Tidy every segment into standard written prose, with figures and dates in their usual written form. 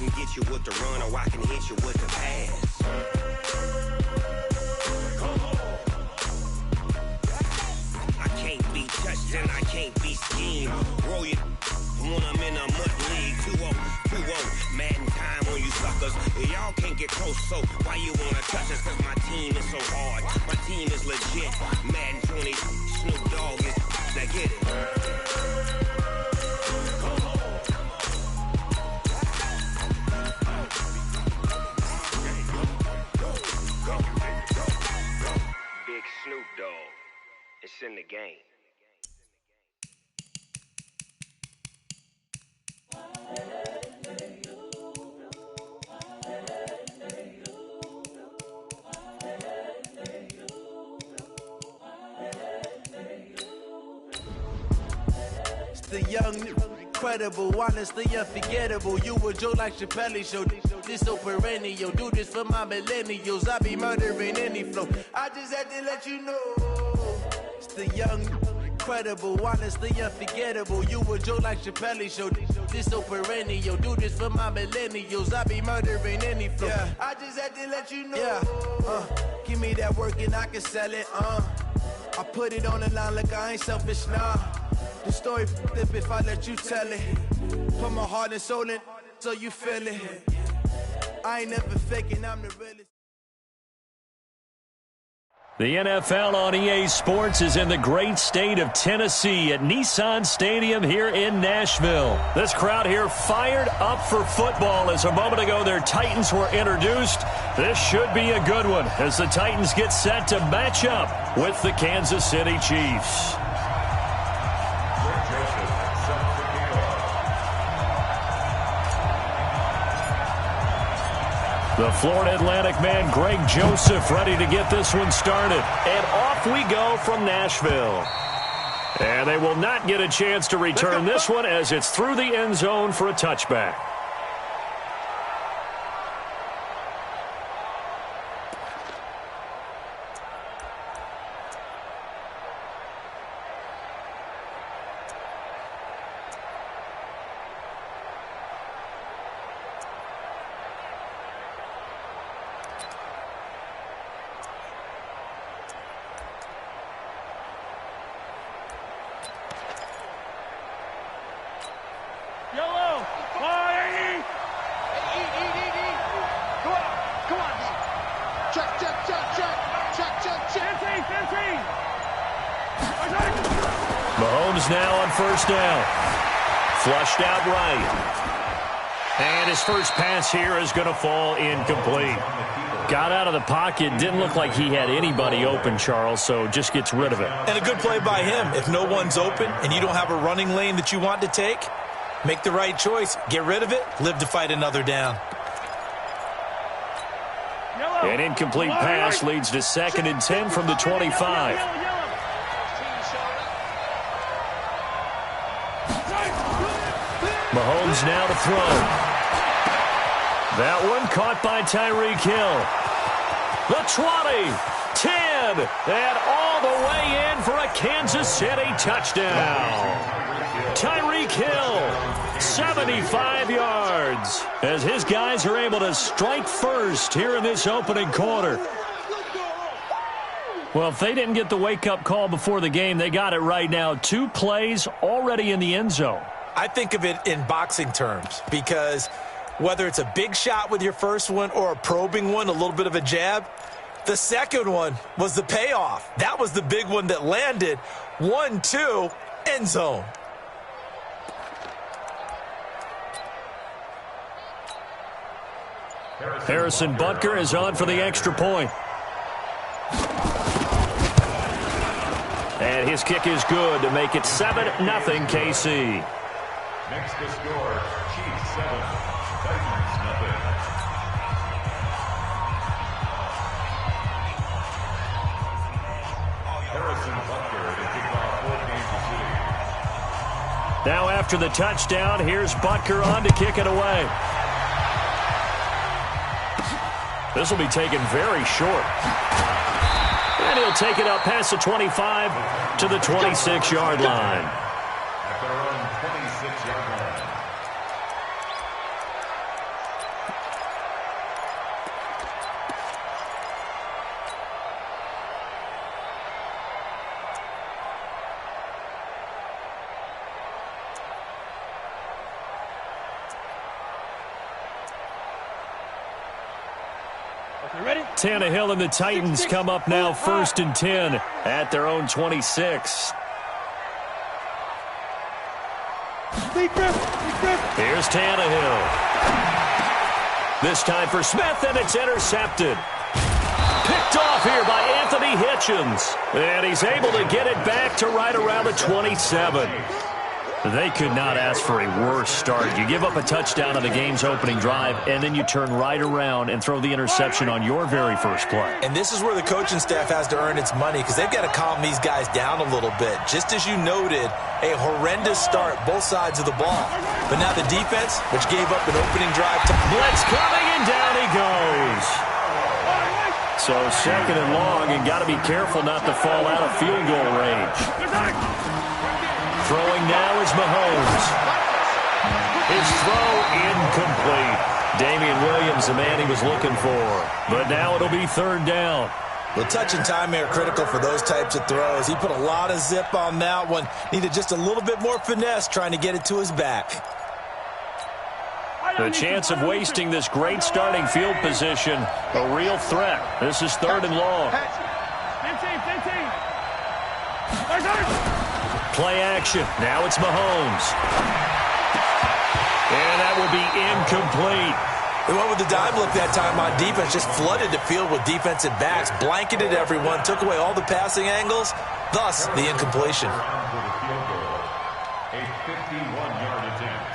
can get you with the run, or I can hit you with the pass. I can't be touched and I can't be schemed. Roll you when I'm in a mud league. 2-0, 2-0, Madden time on you suckers. Y'all can't get close, so why you wanna touch us? Cause my team is so hard, my team is legit. Madden 20, Snoop Dogg is, now get it. Big Snoop Dogg, it's in the game. The young, incredible, honestly unforgettable. You a joke like Chappelle Show. This so perennial. Do this for my millennials. I be murdering any flow. I just had to let you know. It's the young, incredible, honestly unforgettable. You a joke like Chappelle Show. This so perennial. Do this for my millennials. I be murdering any flow. Yeah. I just had to let you know. Yeah. Give me that work and I can sell it. I put it on the line like I ain't selfish, nah. The story flip if I let you tell it. Put my heart and soul in so you feel it. I ain't never faking, I'm the realest. The NFL on EA Sports is in the great state of Tennessee at Nissan Stadium here in Nashville. This crowd here fired up for football as a moment ago their Titans were introduced. This should be a good one as the Titans get set to match up with the Kansas City Chiefs. The Florida Atlantic man, Greg Joseph, ready to get this one started. And off we go from Nashville. And they will not get a chance to return this one as it's through the end zone for a touchback. Mahomes now on first down. Flushed out right. And his first pass here is going to fall incomplete. Got out of the pocket. Didn't look like he had anybody open, Charles, so just gets rid of it. And a good play by him. If no one's open and you don't have a running lane that you want to take, make the right choice. Get rid of it. Live to fight another down. An incomplete pass leads to 2nd and 10 from the 25. Mahomes now to throw. That one caught by Tyreek Hill. The 20, 10, and all the way in for a Kansas City touchdown. Tyreek Hill, 75 yards, as his guys are able to strike first here in this opening quarter. Well, if they didn't get the wake-up call before the game, they got it right now. 2 plays already in the end zone. I think of it in boxing terms because whether it's a big shot with your first one or a probing one, a little bit of a jab, the second one was the payoff. That was the big one that landed. 1-2, end zone. Harrison Butker is on for the extra point. And his kick is good to make it 7-0 KC. Next to score, Chiefs 7, Titans 0. Harrison Butker to kick off 4 Kansas City. Now after the touchdown, here's Butker on to kick it away. This will be taken very short. And he'll take it up past the 25 to the 26-yard line. At their own 26-yard line. Tannehill and the Titans come up now 1st and 10 at their own 26. Here's Tannehill. This time for Smith, and it's intercepted. Picked off here by Anthony Hitchens. And he's able to get it back to right around the 27. They could not ask for a worse start. You give up a touchdown on the game's opening drive, and then you turn right around and throw the interception on your very first play. And this is where the coaching staff has to earn its money, because they've got to calm these guys down a little bit. Just as you noted, a horrendous start, both sides of the ball. But now the defense, which gave up an opening drive. Blitz coming, and down he goes. So 2nd and long, and got to be careful not to fall out of field goal range. Throwing now is Mahomes. His throw incomplete. Damian Williams, the man he was looking for. But now it'll be 3rd down. The touch and time are critical for those types of throws. He put a lot of zip on that one. Needed just a little bit more finesse trying to get it to his back. The chance of wasting this great starting field position, a real threat. This is 3rd and long. Play action. Now it's Mahomes. And that will be incomplete. They went with the dime look that time on defense, just flooded the field with defensive backs, blanketed everyone, took away all the passing angles, thus the incompletion. A 51-yard attempt.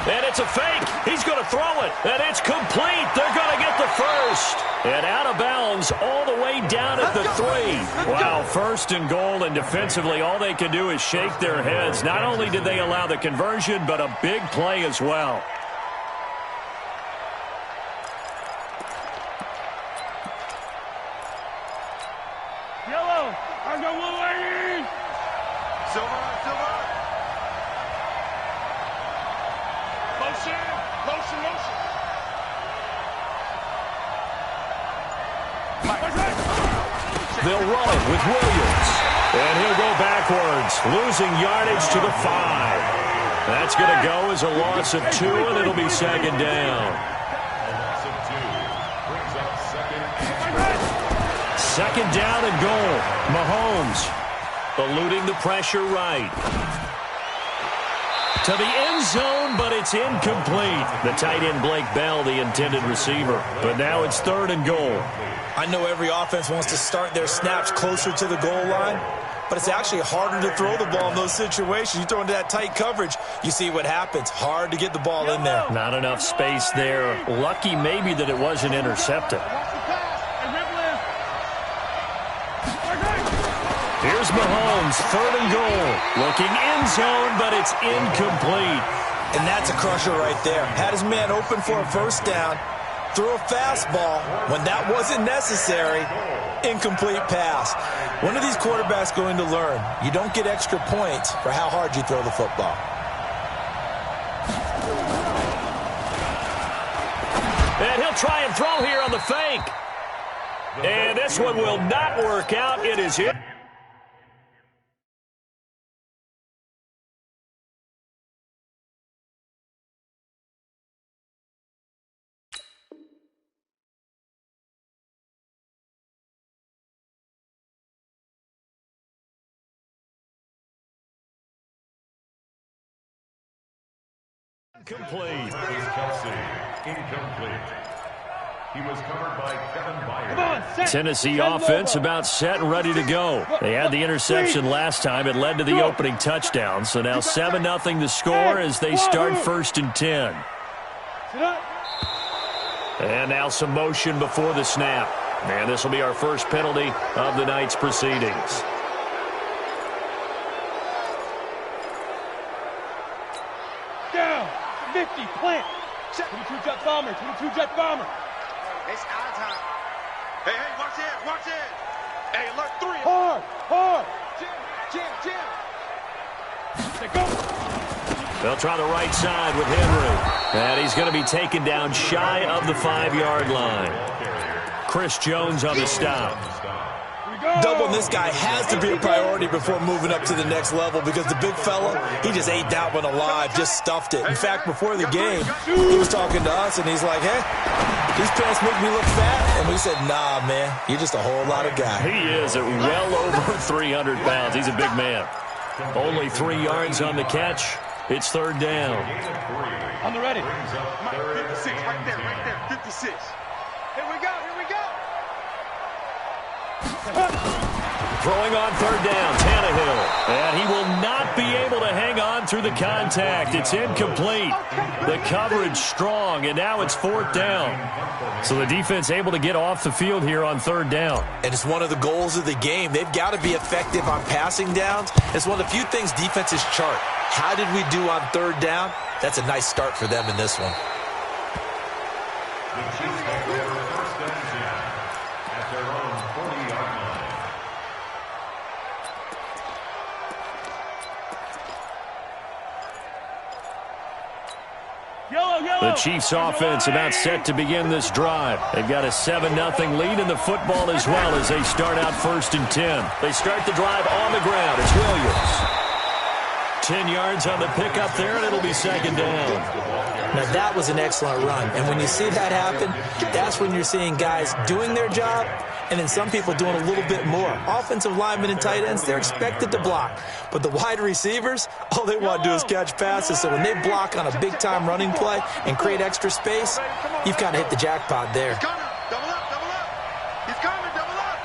And it's a fake. He's going to throw it. And it's complete. They're going to get the first. And out of bounds all the way down at the 3. Wow, 1st and goal, and defensively all they can do is shake their heads. Not only did they allow the conversion, but a big play as well. Yellow, I got one lady. Silver. Lotion. They'll run it with Williams. And he'll go backwards, losing yardage to the 5. That's going to go as a loss of 2, and it'll be 2nd down. A loss of 2 brings up 2nd down and goal. Mahomes eluding the pressure right. To the end zone, but it's incomplete. The tight end, Blake Bell, the intended receiver. But now it's 3rd and goal. I know every offense wants to start their snaps closer to the goal line, but it's actually harder to throw the ball in those situations. You throw into that tight coverage, you see what happens. Hard to get the ball in there. Not enough space there. Lucky maybe that it wasn't intercepted. Here's Mahomes, 3rd and goal. Looking end zone, but it's incomplete. And that's a crusher right there. Had his man open for a first down. Threw a fastball when that wasn't necessary. Incomplete pass. When are these quarterbacks going to learn? You don't get extra points for how hard you throw the football. And he'll try and throw here on the fake. And this one will not work out. It is it. Complete. Travis Kelce, incomplete. He was covered by Kevin Byard. Tennessee offense about set and ready to go. They had the interception last time. It led to the opening touchdown. So now 7-0 the score as they start 1st and 10. And now some motion before the snap. And this will be our first penalty of the night's proceedings. Down. 50, plant. 22 jet bomber. It's our time. Hey, watch it. Hey, alert 3. Hard. Jam. Go. They'll try the right side with Henry. And he's going to be taken down shy of the 5-yard line. Chris Jones on the stop. Doubling this guy has to be a priority before moving up to the next level because the big fella, he just ate that one alive, just stuffed it. In fact, before the game, he was talking to us, and he's like, hey, these pants make me look fat. And we said, nah, man, you're just a whole lot of guy. He is at well over 300 pounds. He's a big man. Only 3 yards on the catch. It's third down. On the ready. 56, right there, 56. Here we go. Throwing on third down, Tannehill. And he will not be able to hang on through the contact. It's incomplete. The coverage strong, and now it's fourth down. So the defense able to get off the field here on third down. And it's one of the goals of the game. They've got to be effective on passing downs. It's one of the few things defenses chart. How did we do on third down? That's a nice start for them in this one. The Chiefs have their first down at their own 40-yard line. The Chiefs offense about set to begin this drive. They've got a 7-0 lead in the football as well as they start out 1st and 10. They start the drive on the ground. It's Williams. 10 yards on the pickup there, and it'll be second down. Now, that was an excellent run. And when you see that happen, that's when you're seeing guys doing their job and then some people doing a little bit more. Offensive linemen and tight ends, they're expected to block. But the wide receivers, all they want to do is catch passes. So when they block on a big-time running play and create extra space, you've got to hit the jackpot there. He's coming. Double up. He's coming. Double up.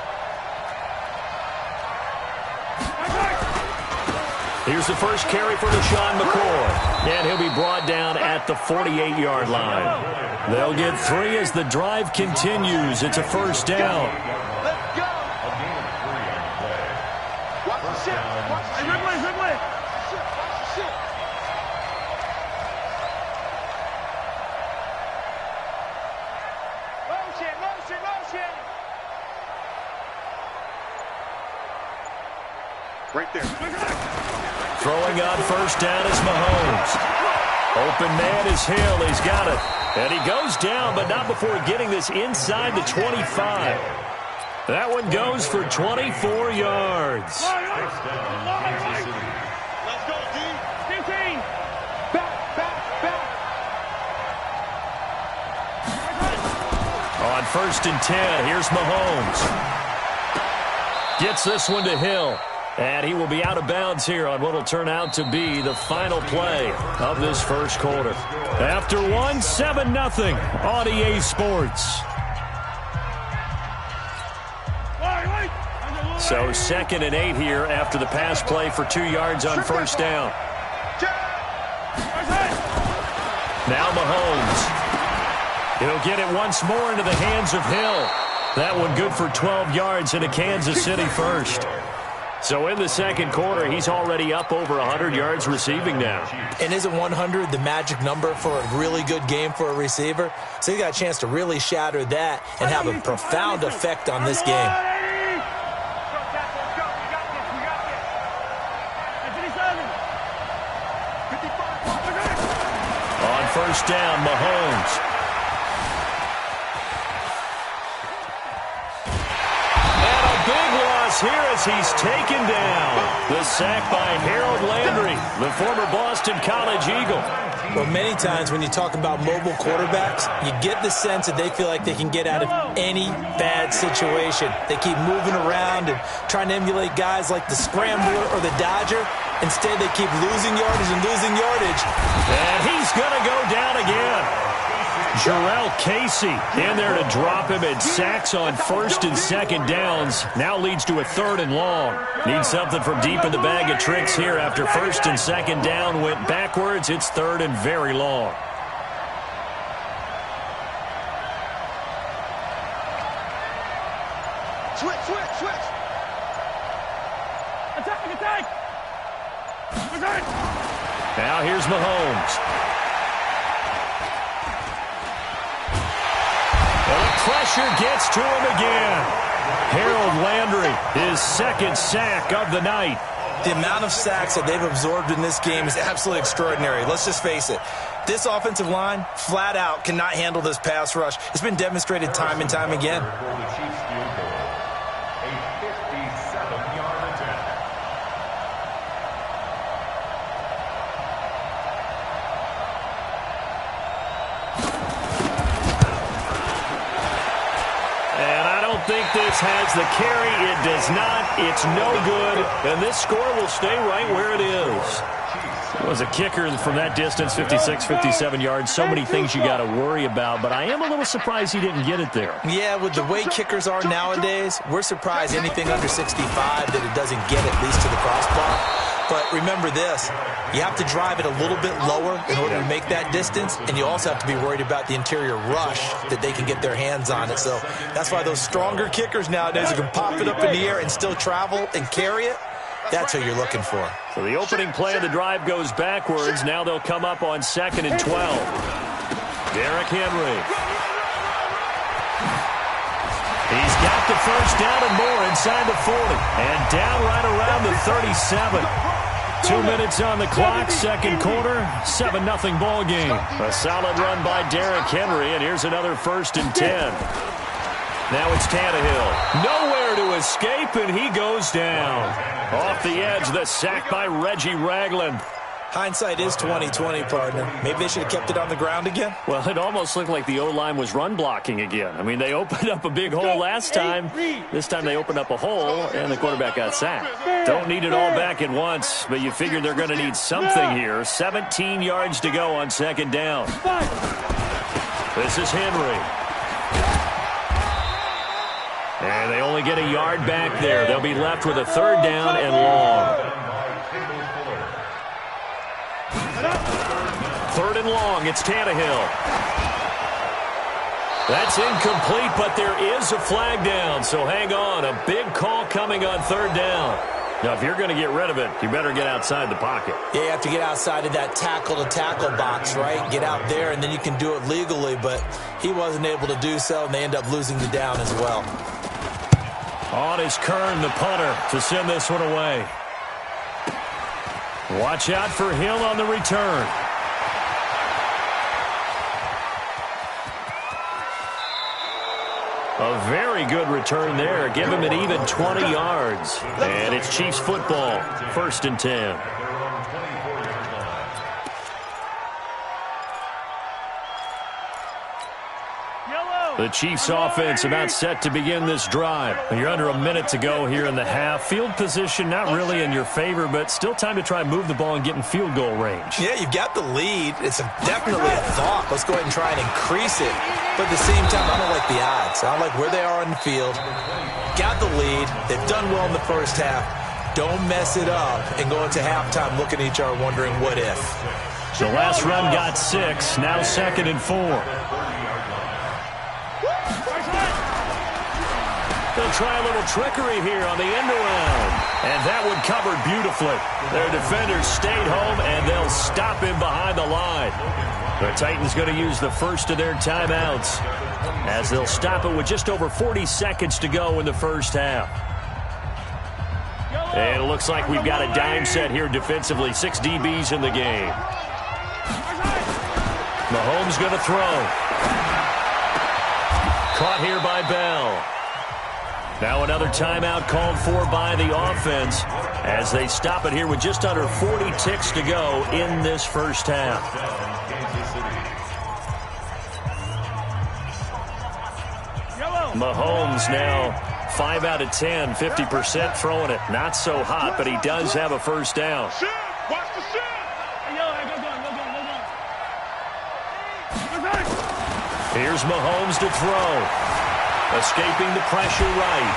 Here's the first carry for LaShawn McCoy. And he'll be brought down at the 48-yard line. They'll get 3 as the drive continues. It's a first down. Let's go. A gain of 3 on the play. Watch the shit. Watch the shit. Watch the shit. Motion. Right there. Throwing on first down is Mahomes. Open man is Hill. He's got it. And he goes down, but not before getting this inside the 25. That one goes for 24 yards. First down, Kansas City. Let's go, D. 15. Back. On 1st and 10, here's Mahomes. Gets this one to Hill. And he will be out of bounds here on what will turn out to be the final play of this first quarter. After 7-0 on EA Sports. So 2nd and 8 here after the pass play for 2 yards on first down. Now Mahomes. He'll get it once more into the hands of Hill. That one good for 12 yards into Kansas City first. So in the second quarter, he's already up over 100 yards receiving now. And isn't 100 the magic number for a really good game for a receiver? So he got a chance to really shatter that and have a profound effect on this game. On first down, Mahomes. Here as he's taken down. The sack by Harold Landry, the former Boston College Eagle. Well, many times when you talk about mobile quarterbacks, you get the sense that they feel like they can get out of any bad situation. They keep moving around and trying to emulate guys like the Scrambler or the Dodger. Instead, they keep losing yardage and losing yardage. And he's going to go down again. Jarrell Casey in there to drop him, and sacks on 1st and 2nd downs. Now leads to a 3rd and long. Needs something from deep in the bag of tricks here after 1st and 2nd down went backwards. It's 3rd and very long. Switch. Attack. Now here's Mahomes. Pressure gets to him again. Harold Landry, his 2nd sack of the night. The amount of sacks that they've absorbed in this game is absolutely extraordinary. Let's just face it. This offensive line, flat out, cannot handle this pass rush. It's been demonstrated time and time again. For the Chiefs field goal. A think this has the carry. It does not. It's no good. And this score will stay right where it is. It was a kicker from that distance, 56, 57 yards. So many things you got to worry about, but I am a little surprised he didn't get it there. Yeah, with the way kickers are nowadays, we're surprised anything under 65 that it doesn't get at least to the crossbar. But remember this, you have to drive it a little bit lower in order to make that distance, and you also have to be worried about the interior rush that they can get their hands on it. So that's why those stronger kickers nowadays who can pop it up in the air and still travel and carry it, that's what you're looking for. So the opening play of the drive goes backwards. Now they'll come up on 2nd and 12. Derrick Henry. He's got the first down and more inside the 40. And down right around the 37. 2 minutes on the clock, second quarter, 7-0 ball game. A solid run by Derrick Henry, and here's another 1st and 10. Now it's Tannehill. Nowhere to escape, and he goes down. Off the edge, the sack by Reggie Ragland. Hindsight is 20/20, partner. Maybe they should have kept it on the ground again. Well, it almost looked like the O-line was run blocking again. I mean, they opened up a big hole last time. This time they opened up a hole, and the quarterback got sacked. Don't need it all back at once, but you figure they're going to need something here. 17 yards to go on 2nd down. This is Henry. And they only get a yard back there. They'll be left with a 3rd down and long. 3rd and long, it's Tannehill. That's incomplete, but there is a flag down, so hang on. A big call coming on 3rd down. Now, if you're going to get rid of it, you better get outside the pocket. Yeah, you have to get outside of that tackle-to-tackle box, right? Get out there, and then you can do it legally, but he wasn't able to do so, and they end up losing the down as well. On is Kern, the punter, to send this one away. Watch out for Hill on the return. A very good return there. Give him an even 20 yards. And it's Chiefs football, 1st and 10. The Chiefs offense about set to begin this drive. You're under a minute to go here in the half. Field position not really in your favor, but still time to try and move the ball and get in field goal range. Yeah, you've got the lead. It's definitely a thought. Let's go ahead and try and increase it. But at the same time, I don't like the odds. I don't like where they are on the field. Got the lead. They've done well in the first half. Don't mess it up and go into halftime looking at each other wondering what if. The last run got 6. Now 2nd and 4. They'll try a little trickery here on the end around. And that one covered beautifully. Their defenders stayed home, and they'll stop him behind the line. The Titans going to use the first of their timeouts as they'll stop it with just over 40 seconds to go in the first half. And it looks like we've got a dime set here defensively. 6 DBs in the game. Mahomes going to throw. Caught here by Bell. Now another timeout called for by the offense as they stop it here with just under 40 ticks to go in this first half. Mahomes now 5 out of 10, 50% throwing it. Not so hot, but he does have a first down. Watch the shit! Here's Mahomes to throw. Escaping the pressure right.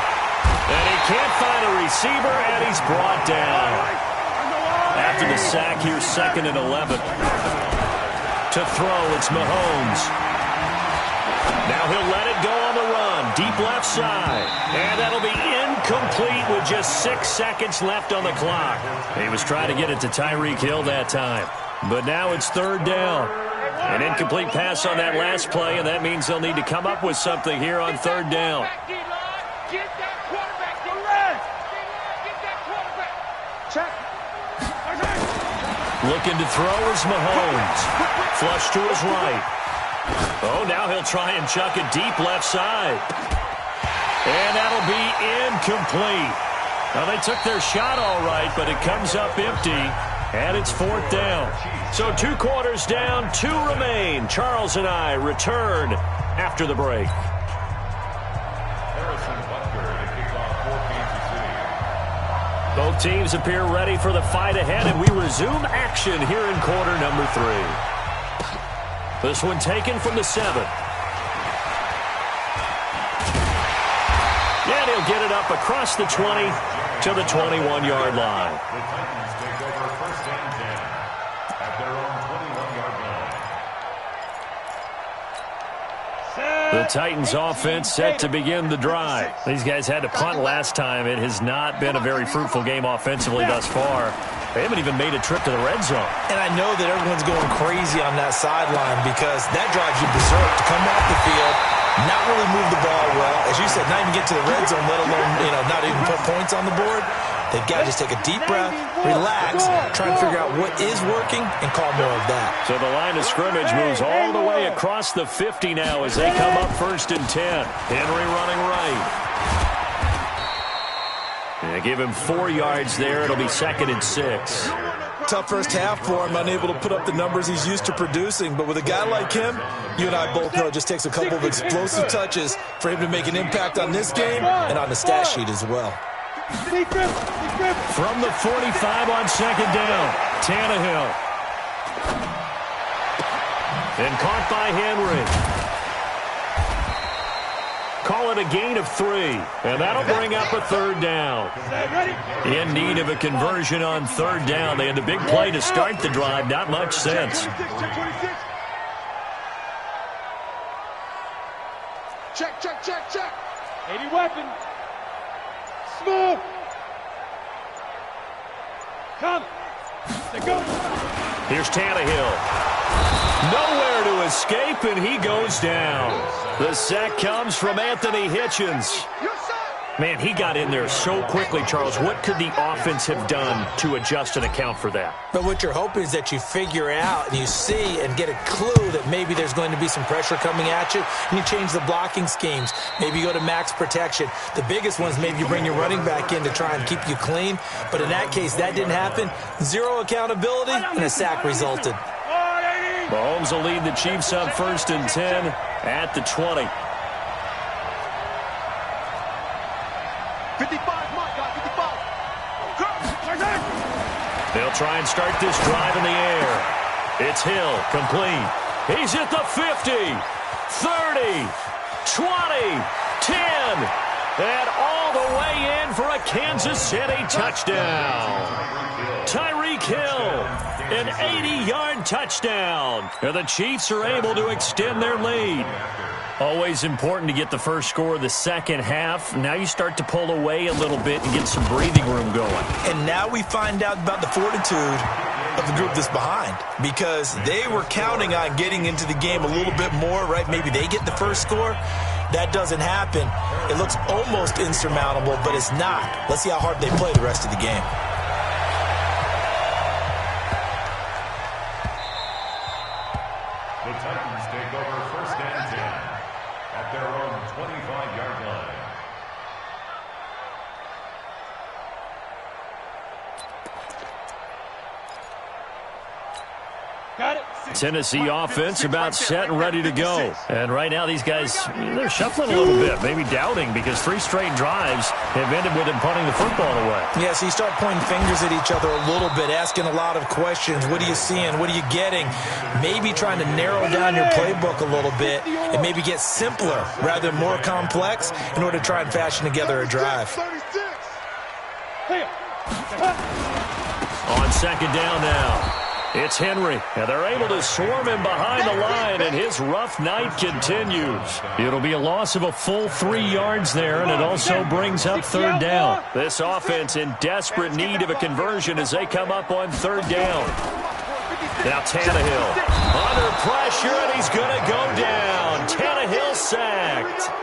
And he can't find a receiver, and he's brought down. After the sack, here's 2nd and 11. To throw, it's Mahomes. Now he'll let it go on the run. Deep left side. And that'll be incomplete with just 6 seconds left on the clock. He was trying to get it to Tyreek Hill that time. But now it's 3rd down. An incomplete pass on that last play, and that means they'll need to come up with something here on 3rd down. Get that quarterback to run! Get that quarterback! Check! Looking to throw is Mahomes. Flush to his right. Oh, now he'll try and chuck it deep left side. And that'll be incomplete. Now, they took their shot all right, but it comes up empty. And it's 4th down. So 2 quarters down, 2 remain. Charles and I return after the break. Harrison Both teams appear ready for the fight ahead, and we resume action here in quarter number 3. This one taken from the 7. And he'll get it up across the 20 to the 21-yard line. The Titans take over first and 10 at their own 21-yard line. The Titans offense set to begin the drive. These guys had to punt last time. It has not been a very fruitful game offensively thus far. They haven't even made a trip to the red zone. And I know that everyone's going crazy on that sideline because that drives you berserk to come off the field, not really move the ball well. As you said, not even get to the red zone, let alone, not even put points on the board. They've got to just take a deep breath, relax, try and figure out what is working, and call more of that. So the line of scrimmage moves all the way across the 50 now as they come up first and 10. Henry running right. And they give him 4 yards there. It'll be 2nd and 6. Tough first half for him, unable to put up the numbers he's used to producing. But with a guy like him, you and I both know it just takes a couple of explosive touches for him to make an impact on this game and on the stat sheet as well. From the 45 on 2nd down, Tannehill. And caught by Henry. Call it a gain of 3, and that'll bring up a 3rd down. In need of a conversion on 3rd down. They had the big play to start the drive. Not much sense. Check. 80 weapon. Smooth. Come. They go. Here's Tannehill. Nowhere to escape, and he goes down. The sack comes from Anthony Hitchens. Man, he got in there so quickly, Charles. What could the offense have done to adjust and account for that? But what you're hoping is that you figure out and you see and get a clue that maybe there's going to be some pressure coming at you, and you change the blocking schemes. Maybe you go to max protection. The biggest ones, maybe you bring your running back in to try and keep you clean. But in that case, that didn't happen. 0 accountability, and a sack resulted. Mahomes will lead the Chiefs up 1st and 10 at the 20. 55, Mike, 55. They'll try and start this drive in the air. It's Hill, complete. He's at the 50, 30, 20, 10, and all the way in for a Kansas City touchdown. Tyreek Hill, an 80-yard touchdown. And the Chiefs are able to extend their lead. Always important to get the first score of the second half. Now you start to pull away a little bit and get some breathing room going. And now we find out about the fortitude of the group that's behind, because they were counting on getting into the game a little bit more, right? Maybe they get the first score. That doesn't happen. It looks almost insurmountable, but it's not. Let's see how hard they play the rest of the game. The Titans take over first and 10 at their own 25-yard line. Got it. Tennessee offense about set and ready to go. And right now these guys, they're shuffling a little bit, maybe doubting, because 3 straight drives have ended with them punting the football away. Yeah, so you start pointing fingers at each other a little bit, asking a lot of questions. What are you seeing? What are you getting? Maybe trying to narrow down your playbook a little bit and maybe get simpler rather than more complex in order to try and fashion together a drive. On second down now, it's Henry, and they're able to swarm him behind the line, and his rough night continues. It'll be a loss of a full 3 yards there, and it also brings up third down. This offense in desperate need of a conversion as they come up on third down. Now Tannehill under pressure, and he's going to go down. Tannehill sacked.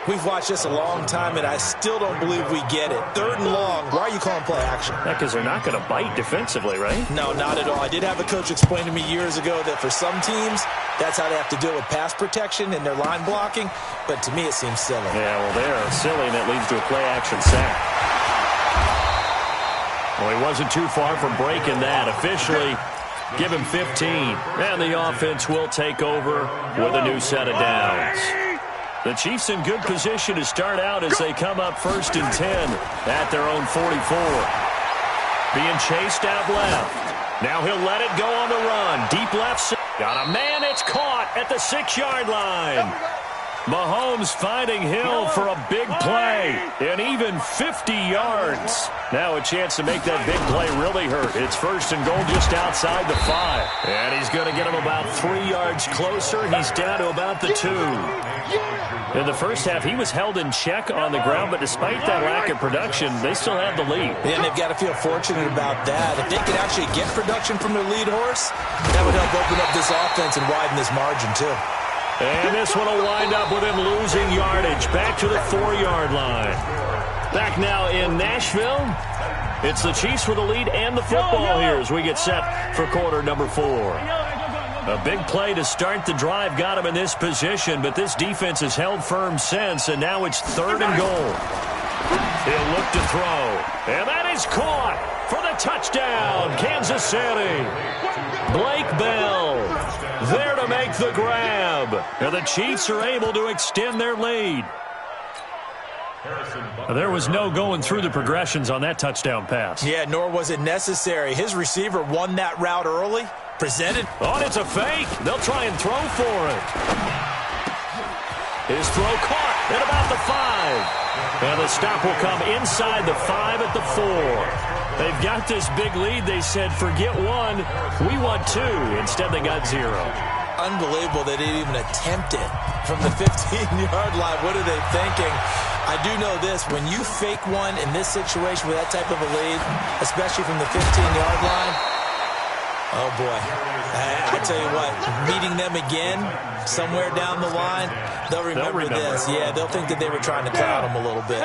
We've watched this a long time, and I still don't believe we get it. 3rd and long. Why are you calling play action? Yeah, because they're not going to bite defensively, right? No, not at all. I did have a coach explain to me years ago that for some teams, that's how they have to deal with pass protection and their line blocking. But to me, it seems silly. Yeah, well, they're silly, and it leads to a play-action sack. Well, he wasn't too far from breaking that. Officially, give him 15. And the offense will take over with a new set of downs. The Chiefs in good position to start out as they come up 1st and 10 at their own 44. being chased out left. Now he'll let it go on the run. Deep left. Got a man. It's caught at the 6-yard line. Mahomes finding Hill for a big play, and even 50 yards. Now a chance to make that big play really hurt. It's 1st and goal just outside the 5. And he's going to get him about 3 yards closer. He's down to about the 2. In the first half, he was held in check on the ground, but despite that lack of production, they still have the lead. And they've got to feel fortunate about that. If they can actually get production from their lead horse, that would help open up this offense and widen this margin, too. And this one will wind up with him losing yardage back to the 4-yard line. Back now in Nashville. It's the Chiefs with the lead and the football here as we get set for quarter number 4. A big play to start the drive got him in this position, but this defense has held firm since, and now it's 3rd and goal. He'll look to throw, and that is caught for the touchdown, Kansas City. Blake Bell there to make the grab, and the Chiefs are able to extend their lead. There was no going through the progressions on that touchdown pass. Yeah, nor was it necessary. His receiver won that route early. Presented. Oh, it's a fake. They'll try and throw for it. His throw caught at about the 5. And the stop will come inside the 5 at the 4. They've got this big lead. They said, forget 1. We want 2. Instead, they got 0. Unbelievable they didn't even attempt it from the 15-yard line. What are they thinking? I do know this. When you fake one in this situation with that type of a lead, especially from the 15-yard line, oh, boy. I tell you what, meeting them again somewhere down the line, they'll remember this. Yeah, they'll think that they were trying to cloud them a little bit.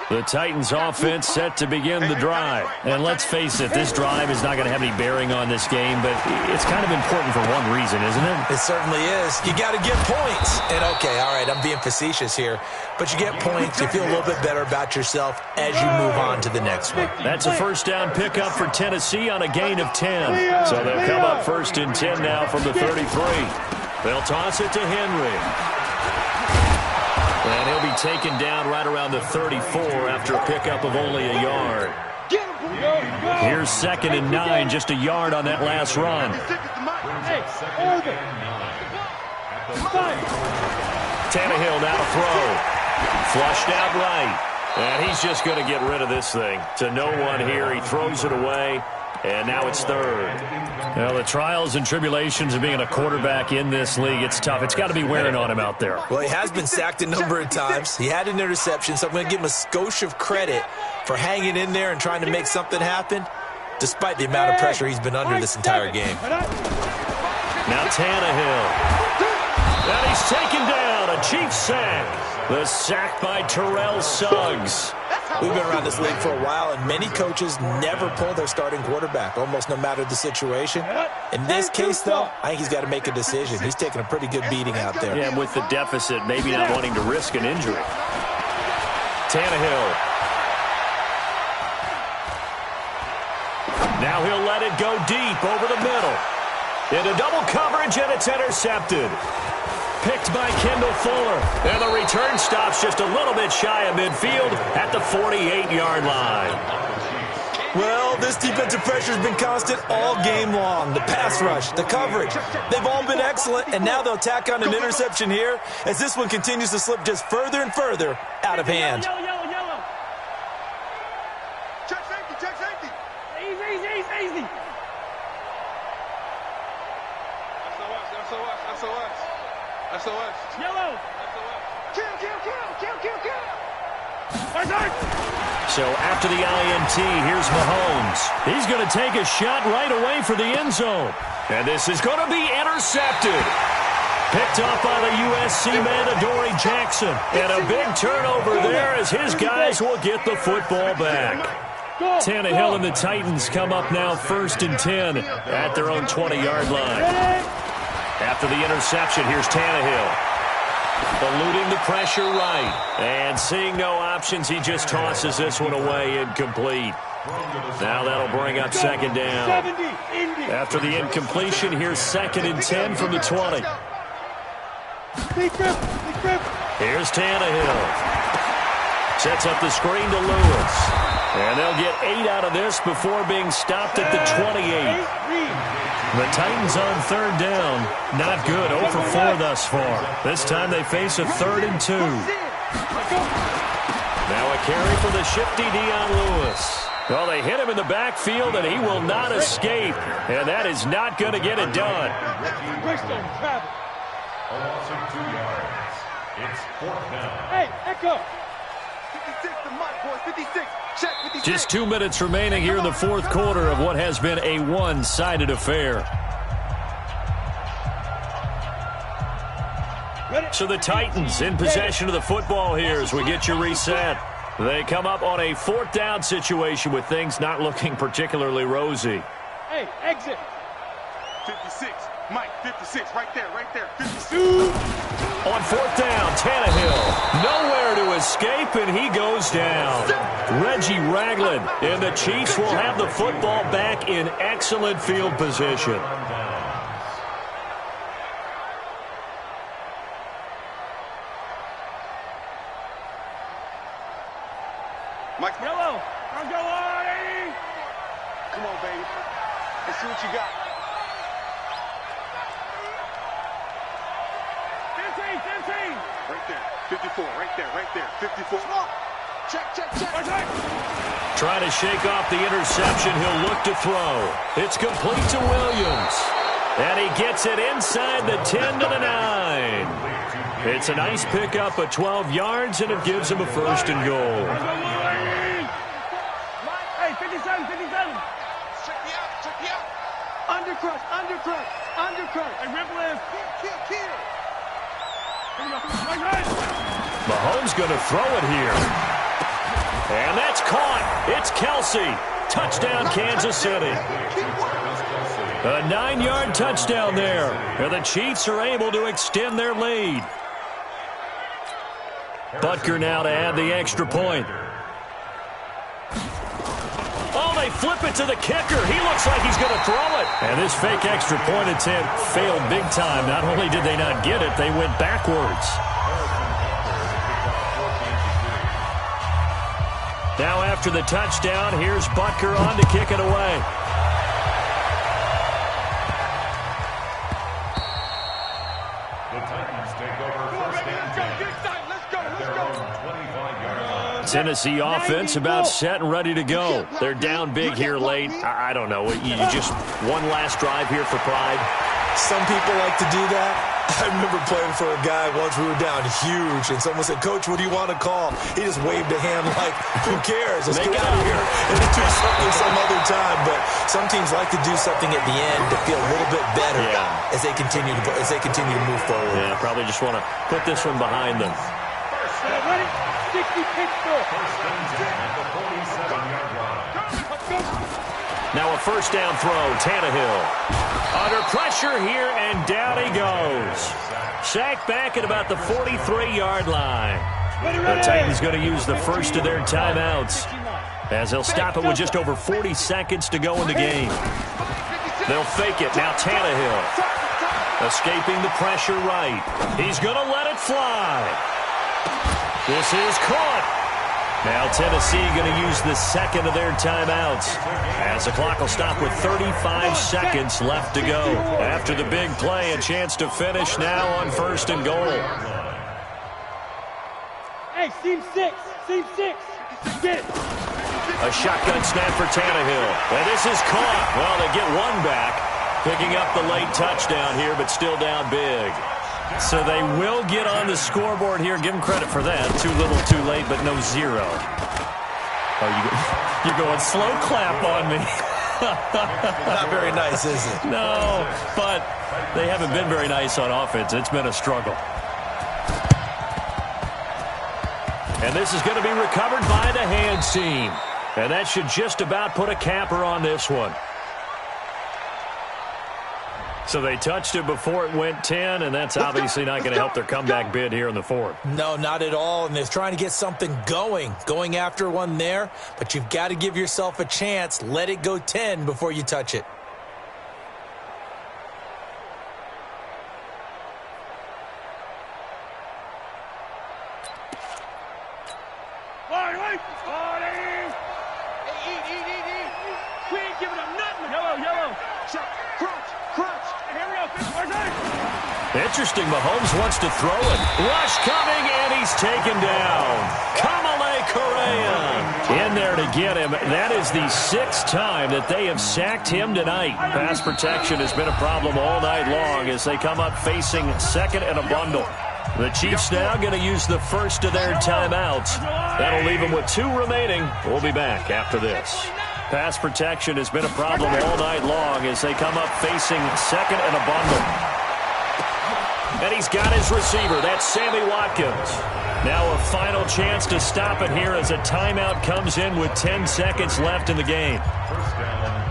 The Titans offense set to begin the drive. And let's face it, this drive is not going to have any bearing on this game, but it's kind of important for one reason, isn't it? It certainly is. You got to get points. And, okay, all right, I'm being facetious here, but you get points, you feel a little bit better about yourself as you move on to the next one. That's a first down pickup for Tennessee on a gain of 10. So they'll come up 1st and 10 now from the 33. They'll toss it to Henry. And he'll be taken down right around the 34 after a pickup of only a yard. Here's 2nd and 9, just a yard on that last run. Tannehill now to throw. Flushed out right. And he's just going to get rid of this thing. To no one here. He throws it away. And now it's 3rd. Well, the trials and tribulations of being a quarterback in this league, it's tough. It's got to be wearing on him out there. Well, he has been sacked a number of times. He had an interception, so I'm going to give him a skosh of credit for hanging in there and trying to make something happen, despite the amount of pressure he's been under this entire game. Now Tannehill. And he's taken down. A Chiefs sack. The sack by Terrell Suggs. We've been around this league for a while, and many coaches never pull their starting quarterback, almost no matter the situation. In this case, though, I think he's got to make a decision. He's taking a pretty good beating out there. Yeah, with the deficit, maybe not wanting to risk an injury. Tannehill. Now he'll let it go deep over the middle. Into double coverage, and it's intercepted. Picked by Kendall Fuller. And the return stops just a little bit shy of midfield at the 48-yard line. Well, this defensive pressure has been constant all game long. The pass rush, the coverage, they've all been excellent, and now they'll tack on an interception here as this one continues to slip just further and further out of hand. Yellow. Check safety. Easy. SOS. Yellow. Kill. So after the INT, here's Mahomes. He's going to take a shot right away for the end zone. And this is going to be intercepted. Picked off by the USC man, Adoree Jackson. And a big turnover there as his guys will get the football back. Tannehill and the Titans come up now 1st and 10 at their own 20-yard line. After the interception, here's Tannehill. Eluding the pressure right. And seeing no options, he just tosses this one away incomplete. Now that'll bring up 2nd down. After the incompletion, here's 2nd and 10 from the 20. Here's Tannehill. Sets up the screen to Lewis. And they'll get 8 out of this before being stopped at the 28. The Titans on third down. Not good. 0 for 4 thus far. This time they face a 3rd and 2. Now a carry for the shifty Dion Lewis. Well, they hit him in the backfield, and he will not escape. And that is not going to get it done. A loss of 2 yards. It's 4th down. Hey, echo. 56 to Mike, boys. 56. Check 56. Just 2 minutes remaining here in the fourth quarter of what has been a one-sided affair. So the Titans in possession of the football here as we get you reset. They come up on a 4th down situation with things not looking particularly rosy. Hey, exit. 56. Mike, 56. Right there, right there. 56. On 4th down, Tannehill. Nowhere to escape, and he goes down. Reggie Ragland, and the Chiefs will have the football back in excellent field position. Mike, Yellow. I'm going. come on, baby. Let's see what you got. 15. Right there. 54. Right there. Right there. 54. Check. Trying to shake off the interception. He'll look to throw. It's complete to Williams. And he gets it inside the 10 to the 9. It's a nice pickup of 12 yards, and it gives him a 1st and goal. Hey, 57. Check me out. Undercrush. Hey, ripple in. Kill. Mahomes going to throw it here. And that's caught. It's Kelsey. Touchdown, Kansas City. A 9-yard touchdown there. And the Chiefs are able to extend their lead. Butker now to add the extra point. Oh, they flip it to the kicker. He looks like he's going to throw it. And this fake extra point attempt failed big time. Not only did they not get it, they went backwards. Now after the touchdown, here's Butker on to kick it away. The Titans take over 1st and 10. Let's go. Their own 25-yard line. Tennessee offense about set and ready to go. They're down big here late. I don't know. You just one last drive here for pride. Some people like to do that. I remember playing for a guy once. We were down huge, and someone said, "Coach, what do you want to call?" He just waved a hand like, "Who cares? Let's get out of here and do something some other time." But some teams like to do something at the end to feel a little bit better as they continue to move forward. Yeah, probably just want to put this one behind them. 60 Pittsburgh. 1st and 10 at the 47-yard line. Now a 1st down throw, Tannehill. Under pressure here, and down he goes. Sacked back at about the 43-yard line. The Titans going to use the first of their timeouts, as they'll stop it with just over 40 seconds to go in the game. They'll fake it. Now Tannehill. Escaping the pressure right. He's going to let it fly. This is caught. Now Tennessee going to use the second of their timeouts, as the clock will stop with 35 seconds left to go. After the big play, a chance to finish now on 1st and goal. Hey, seam 6. Get it. A shotgun snap for Tannehill. And this is caught. Well, they get one back, picking up the late touchdown here, but still down big. So they will get on the scoreboard here. Give them credit for that. Too little, too late, but no 0. Oh, you're going slow clap on me. Not very nice, is it? No, but they haven't been very nice on offense. It's been a struggle. And this is going to be recovered by the hands team. And that should just about put a capper on this one. So they touched it before it went 10, and that's obviously not going to help their comeback bid here in the 4th. No, not at all, and they're trying to get something going after one there, but you've got to give yourself a chance. Let it go 10 before you touch it. We ain't giving up nothing. Yellow, yellow. Shot. Crunch, crunch. Here we go. Interesting, Mahomes wants to throw it. Rush coming, and he's taken down. Kamale Correa in there to get him. That is the 6th time that they have sacked him tonight. Pass protection has been a problem all night long as they come up facing 2nd and a bundle. The Chiefs now going to use the first of their timeouts. That'll leave them with 2 remaining. We'll be back after this. Pass protection has been a problem all night long as they come up facing 2nd and a bundle. And he's got his receiver. That's Sammy Watkins. Now a final chance to stop it here as a timeout comes in with 10 seconds left in the game. First down,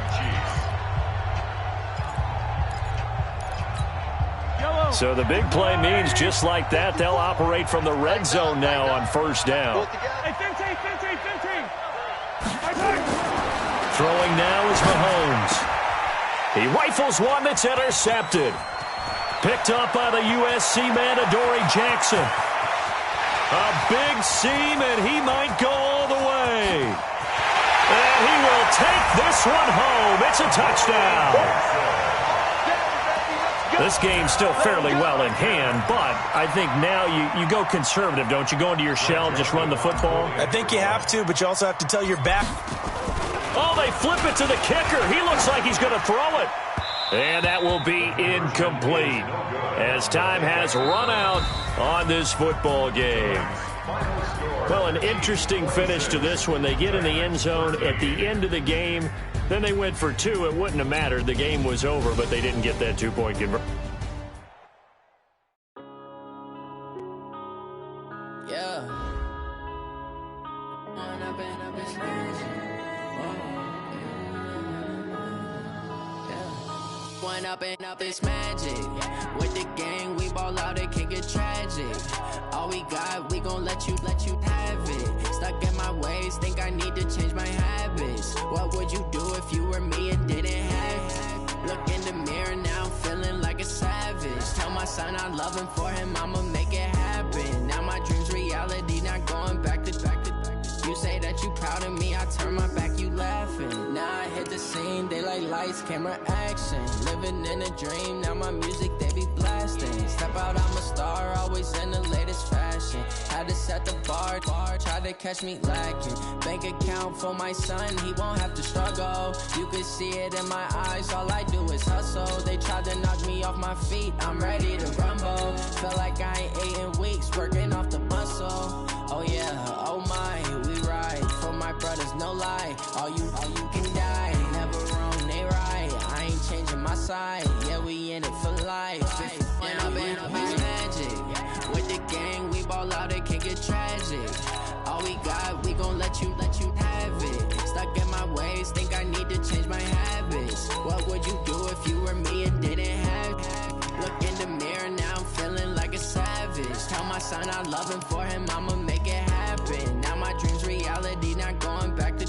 Chiefs. So the big play means just like that, they'll operate from the red zone now on first down. Throwing now is Mahomes. He rifles one that's intercepted. Picked up by the USC man, Adoree Jackson. A big seam, and he might go all the way. And he will take this one home. It's a touchdown. This game's still fairly well in hand, but I think now you go conservative, don't you? Go into your shell, just run the football? I think you have to, but you also have to tell your back. Oh, they flip it to the kicker. He looks like he's going to throw it. And that will be incomplete as time has run out on this football game. Well, an interesting finish to this one. They get in the end zone at the end of the game. Then they went for 2. It wouldn't have mattered. The game was over, but they didn't get that 2-point conversion. Yeah. One up and up, it's magic. With the gang, we ball out, it can get tragic. All we got, we gon' let you have it. Stuck in my ways, think I need to change my habits. What would you do if you were me and didn't have it? Look in the mirror now, feeling like a savage. Tell my son I love him, for him I'ma make it happen. Now my dream's reality, not going back to. You say that you proud of me, I turn my back, you laughing. Now I hit the scene, they like lights, camera, action. Living in a dream, now my music, they be blasting. Step out, I'm a star, always in the latest fashion. Had to set the bar, try to catch me lacking. Bank account for my son, he won't have to struggle. You can see it in my eyes, all I do is hustle. They tried to knock me off my feet, I'm ready to rumble. Feel like I ain't ate in weeks, working off the muscle. Oh yeah, oh my, we ride for my brothers, no lie. All you can die, never wrong, they right. I ain't changing my side, yeah, we in it for life. When up and up is magic. With the gang, we ball out, it can get tragic. All we got, we gon' let you have it. Stuck in my ways, think I need to change my habits. What would you do if you were me and didn't have it? Look in the mirror now, I'm feeling like a savage. Tell my son I love him, for him I'ma make it happen. Now my dream's reality, not going back to.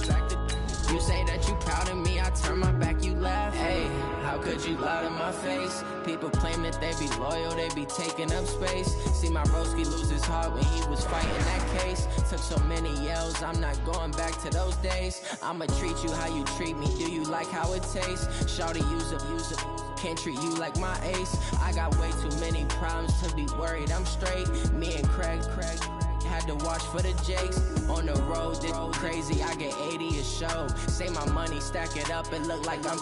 You say that you proud of me, I turn my back, you laugh. Hey, how could you lie to my face? People claim that they be loyal, they be taking up space. See my broski lose his heart when he was fighting that case. Took so many yells, I'm not going back to those days. I'ma treat you how you treat me, do you like how it tastes? Shawty, use up, can't treat you like my ace. I got way too many problems to be worried, I'm straight. Me and Craig had to watch for the Jakes. On the road, it's crazy, I get 80 a show. Say my money, stack it up, it look like I'm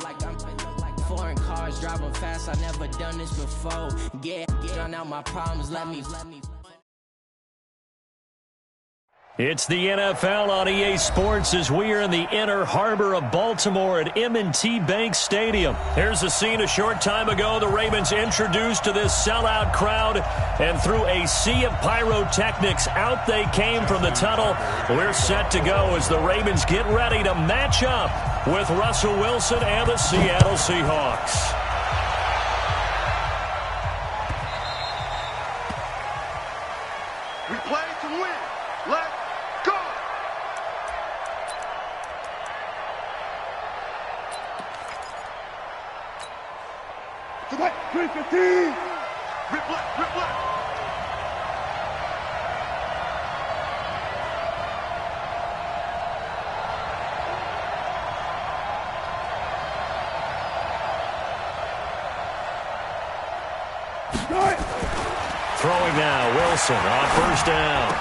foreign cars, driving fast, I never done this before. Get on out my problems, let me. It's the NFL on EA Sports as we are in the inner harbor of Baltimore at M&T Bank Stadium. Here's a scene a short time ago. The Ravens introduced to this sellout crowd, and through a sea of pyrotechnics, out they came from the tunnel. We're set to go as the Ravens get ready to match up with Russell Wilson and the Seattle Seahawks. We play to win. Let's go. To the 315. Rip left, rip left. Throwing now, Wilson on first down.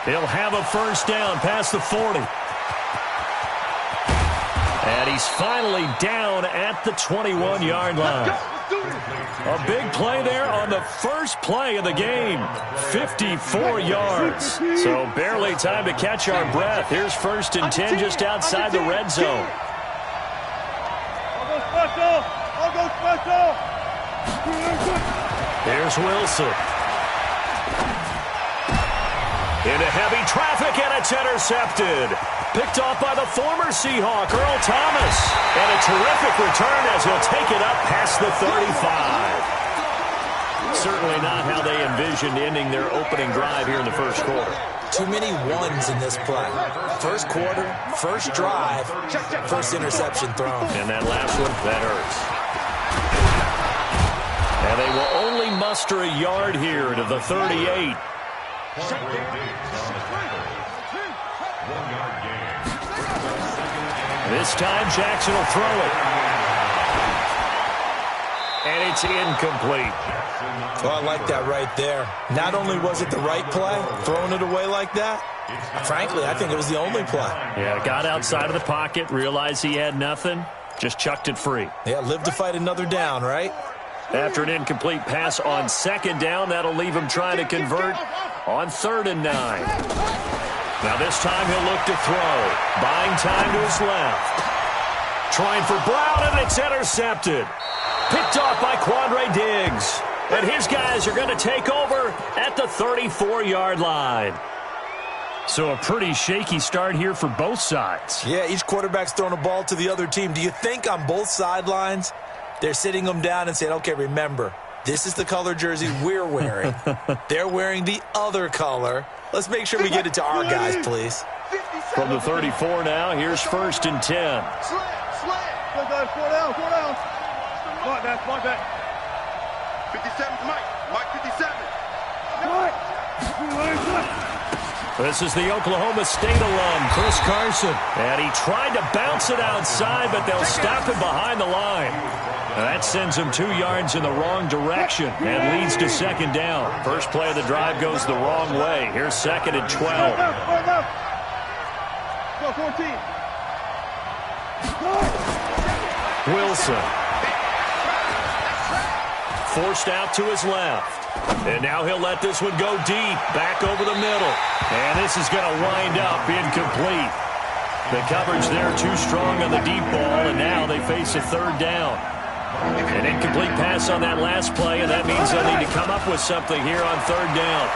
He'll have a first down past the 40. And he's finally down at the 21-yard line. A big play there on the first play of the game. 54 yards. So barely time to catch our breath. Here's 1st and 10 just outside the red zone. Here's Wilson. Into heavy traffic, and it's intercepted. Picked off by the former Seahawk, Earl Thomas. And a terrific return as he'll take it up past the 35. Certainly not how they envisioned ending their opening drive here in the first quarter. Too many ones in this play. First quarter, first drive, first interception thrown. And that last one, that hurts. And they will only muster a yard here to the 38. This time Jackson will throw it. And it's incomplete. Oh, I like that right there. Not only was it the right play, throwing it away like that, frankly, I think it was the only play. Yeah, got outside of the pocket, realized he had nothing, just chucked it free. Yeah, live to fight another down, right? After an incomplete pass on 2nd down, that'll leave him trying to convert on 3rd and 9. Now this time he'll look to throw. Buying time to his left. Trying for Brown, and it's intercepted. Picked off by Quandre Diggs. And his guys are going to take over at the 34-yard line. So a pretty shaky start here for both sides. Yeah, each quarterback's throwing a ball to the other team. Do you think on both sidelines they're sitting them down and saying, okay, remember, this is the color jersey we're wearing. They're wearing the other color. Let's make sure we get it to our guys, please. From the 34 now, here's 1st and 10. Slant. 4 down. Smart back. 57's Mike 57. This is the Oklahoma State alum, Chris Carson. And he tried to bounce it outside, but they'll stop him behind the line. And that sends him 2 yards in the wrong direction and leads to 2nd down. First play of the drive goes the wrong way. Here's 2nd and 12. Go 14. Wilson. Forced out to his left. And now he'll let this one go deep, back over the middle. And this is going to wind up incomplete. The coverage there too strong on the deep ball, and now they face a 3rd down. An incomplete pass on that last play, and that means they'll need to come up with something here on 3rd down.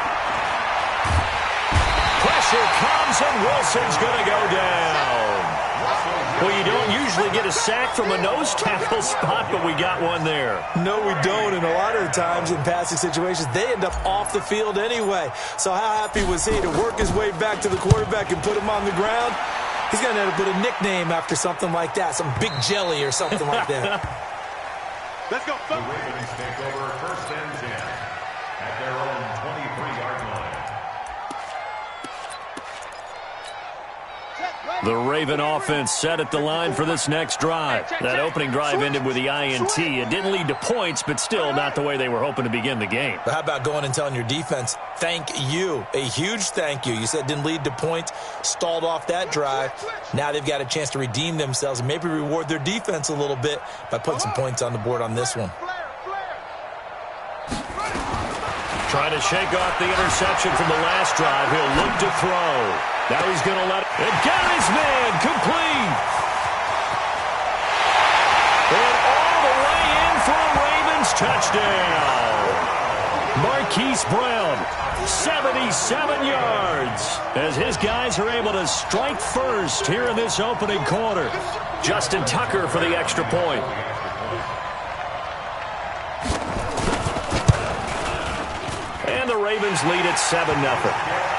Pressure comes, and Wilson's going to go down. Well, you don't usually get a sack from a nose tackle spot, but we got one there. No, we don't, and a lot of the times in passing situations, they end up off the field anyway. So how happy was he to work his way back to the quarterback and put him on the ground? He's going to have to put a nickname after something like that, some Big Jelly or something like that. Let's go. The Ravens take over 1st and 10 at their own 23-yard line. The Raven offense set at the line for this next drive. That opening drive ended with the INT. It didn't lead to points, but still not the way they were hoping to begin the game. But how about going and telling your defense, thank you, a huge thank you. You said it didn't lead to points, stalled off that drive. Now they've got a chance to redeem themselves and maybe reward their defense a little bit by putting some points on the board on this one. Trying to shake off the interception from the last drive. He'll look to throw. Now he's going to let it. And got his man complete. And all the way in for a Ravens touchdown. Marquise Brown, 77 yards, as his guys are able to strike first here in this opening quarter. Justin Tucker for the extra point. And the Ravens lead at 7-0.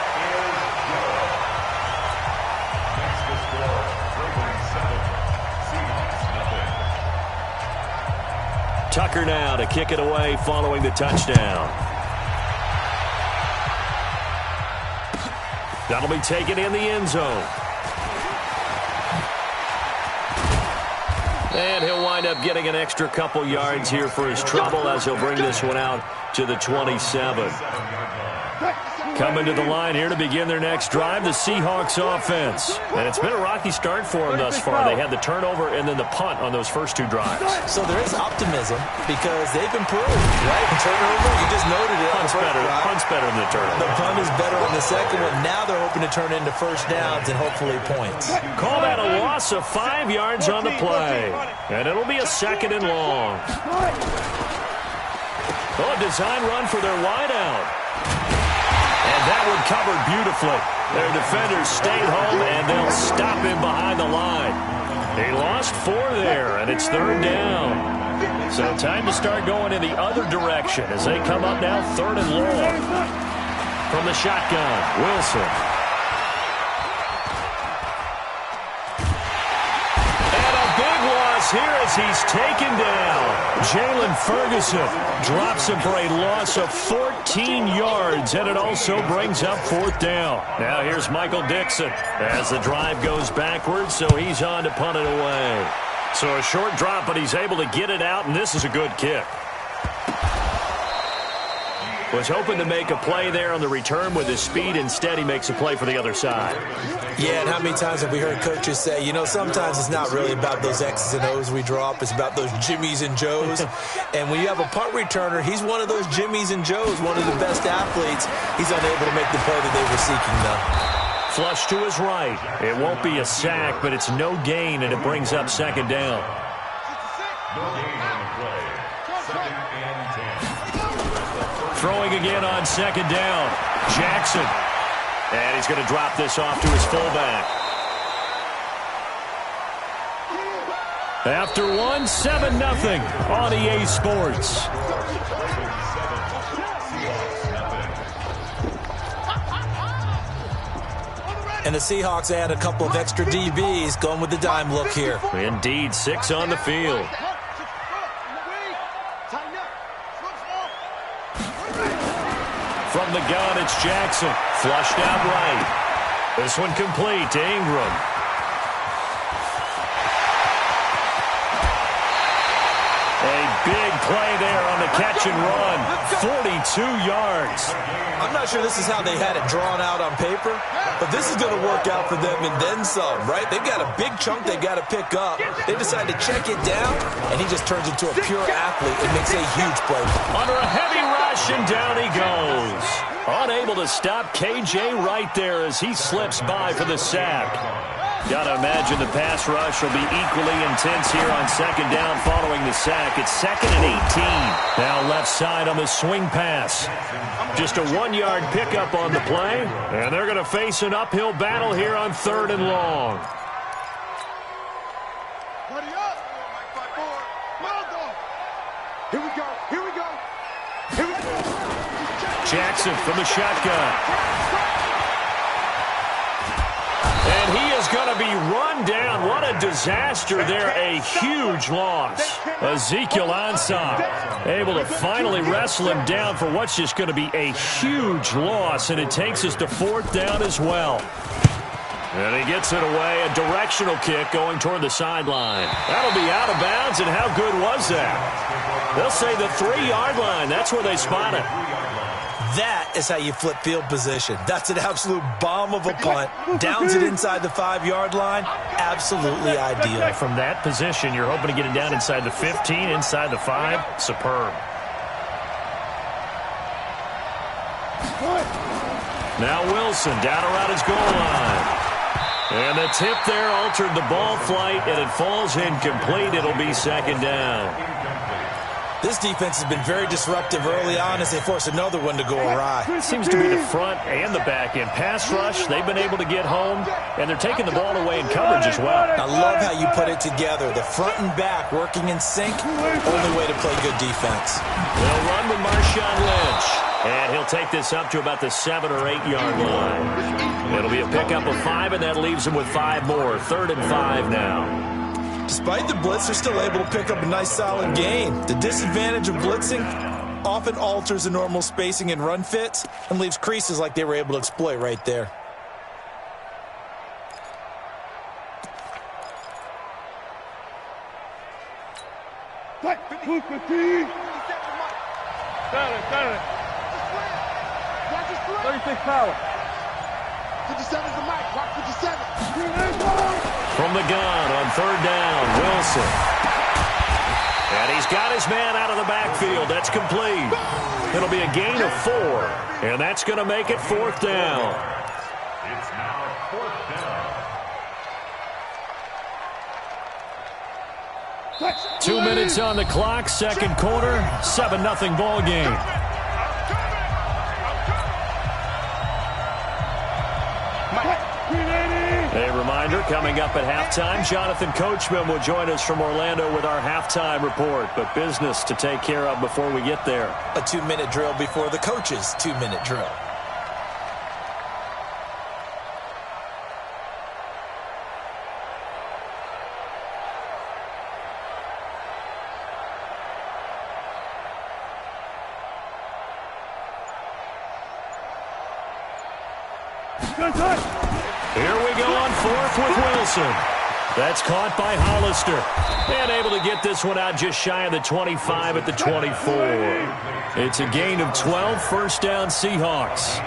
Tucker now to kick it away following the touchdown. That'll be taken in the end zone. And he'll wind up getting an extra couple yards here for his trouble as he'll bring this one out to the 27. Coming to the line here to begin their next drive, the Seahawks offense. And it's been a rocky start for them thus far. They had the turnover and then the punt on those first two drives. So there is optimism because they've improved, right? Turnover, you just noted it. Punt's better than the turnover. The punt is better on the second one. Now they're hoping to turn into first downs and hopefully points. Call that a loss of 5 yards on the play. And it'll be a 2nd and long. Oh, a design run for their wideout. And that one covered beautifully. Their defenders stayed home, and they'll stop him behind the line. He lost 4 there, and it's 3rd down. So time to start going in the other direction as they come up now 3rd and long. From the shotgun, Wilson. And a big loss here as he's taken down. Jalen Ferguson drops him for a loss of 14 yards, and it also brings up 4th down. Now here's Michael Dixon as the drive goes backwards, so he's on to punt it away. So a short drop, but he's able to get it out, and this is a good kick. Was hoping to make a play there on the return with his speed. Instead, he makes a play for the other side. Yeah, and how many times have we heard coaches say, you know, sometimes it's not really about those X's and O's we draw up. It's about those Jimmies and Joes. And when you have a punt returner, he's one of those Jimmies and Joes, one of the best athletes. He's unable to make the play that they were seeking, though. Flush to his right. It won't be a sack, but it's no gain, and it brings up 2nd down. No gain on the play. 2nd and 10. Throwing again on 2nd down. Jackson. And he's going to drop this off to his fullback. After 7-0 on EA Sports. And the Seahawks add a couple of extra DBs going with the dime look here. Indeed, 6 on the field. From the gun, it's Jackson. Flushed out right. This one complete to Ingram. A big play there on the catch and run. 42 yards. I'm not sure this is how they had it drawn out on paper, but this is going to work out for them and then some, right? They've got a big chunk they got to pick up. They decide to check it down, and he just turns into a pure athlete and makes a huge play. Under a heavy rush, and down he goes. Unable to stop KJ right there as he slips by for the sack. Got to imagine the pass rush will be equally intense here on 2nd down following the sack. It's 2nd and 18. Now left side on the swing pass. Just a 1-yard pickup on the play, and they're going to face an uphill battle here on 3rd and long. Here we go. Here we go. Here we go. Jackson from the shotgun. And he is going to be run down. What a disaster there. A huge loss. Ezekiel Ansah able to finally wrestle him down for what's just going to be a huge loss. And it takes us to 4th down as well. And he gets it away. A directional kick going toward the sideline. That'll be out of bounds. And how good was that? They'll say the 3-yard line. That's where they spot it. That is how you flip field position. That's an absolute bomb of a punt. Downs it inside the 5-yard line. Absolutely ideal. From that position, you're hoping to get it down inside the 15, inside the 5. Superb. Now Wilson down around his goal line. And the tip there altered the ball flight, and it falls incomplete. It'll be 2nd down. This defense has been very disruptive early on as they force another one to go awry. It seems to be the front and the back end. Pass rush, they've been able to get home, and they're taking the ball away in coverage as well. I love how you put it together. The front and back working in sync, only way to play good defense. They'll run with Marshawn Lynch, and he'll take this up to about the 7- or 8-yard line. It'll be a pickup of 5, and that leaves them with 5 more. 3rd and 5 now. Despite the blitz, they're still able to pick up a nice solid gain. The disadvantage of blitzing often alters the normal spacing and run fits and leaves creases like they were able to exploit right there. Who's 15? Silent. 36 power. 57 is the mic. Watch 57. From the gun on third down, Wilson. And he's got his man out of the backfield. That's complete. It'll be a gain of 4, and that's going to make it 4th down. It's now 4th down. 2 minutes on the clock, second quarter, 7-0 ball game. A reminder, coming up at halftime, Jonathan Coachman will join us from Orlando with our halftime report, but business to take care of before we get there. A 2-minute drill before the coach's 2-minute drill. Here we go on 4th with Wilson. That's caught by Hollister. And able to get this one out just shy of the 25 at the 24. It's a gain of 12, first down Seahawks.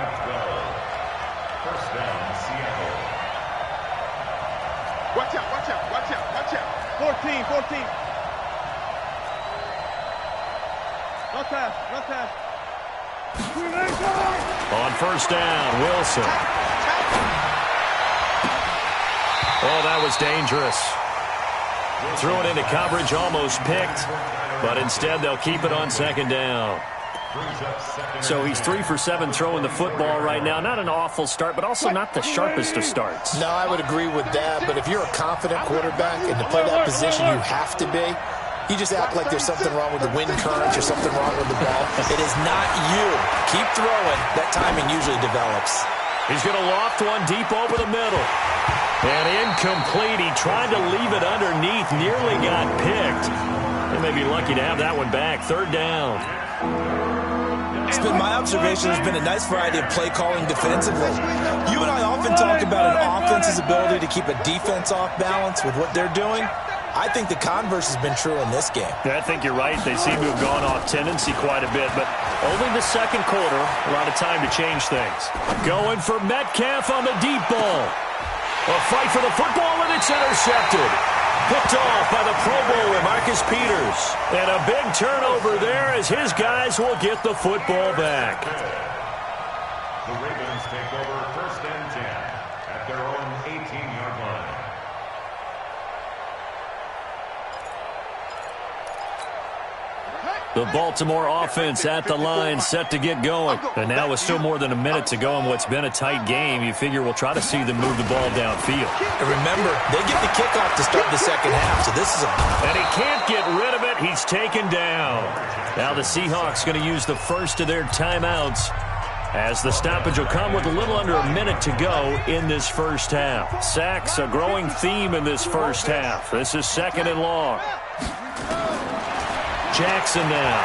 First down, Seattle. Watch out. 14. No pass. On first down, Wilson. Oh, that was dangerous. Threw it into coverage, almost picked, but instead they'll keep it on second down. So he's 3 for 7 throwing the football right now. Not an awful start, but also not the sharpest of starts. No, I would agree with that, but if you're a confident quarterback and to play that position you have to be, you just act like there's something wrong with the wind currents or something wrong with the ball. It is not you. Keep throwing. That timing usually develops. He's going to loft one deep over the middle. And incomplete. He tried to leave it underneath. Nearly got picked. They may be lucky to have that one back. Third down. It's been my observation there's been a nice variety of play calling defensively. You and I often talk about an offense's ability to keep a defense off balance with what they're doing. I think the converse has been true in this game. Yeah, I think you're right. They seem to have gone off tendency quite a bit, but only the second quarter. A lot of time to change things. Going for Metcalf on the deep ball. A fight for the football, and it's intercepted. Picked off by the Pro Bowler, Marcus Peters. And a big turnover there as his guys will get the football back. The Ravens take over first and 10 at their own 18-yard line. The Baltimore offense at the line, set to get going. And now with still more than a minute to go in what's been a tight game, you figure we'll try to see them move the ball downfield. And remember, they get the kickoff to start the second half, so this is a... And he can't get rid of it. He's taken down. Now the Seahawks going to use the first of their timeouts as the stoppage will come with a little under a minute to go in this first half. Sacks, a growing theme in this first half. This is second and long. Jackson now.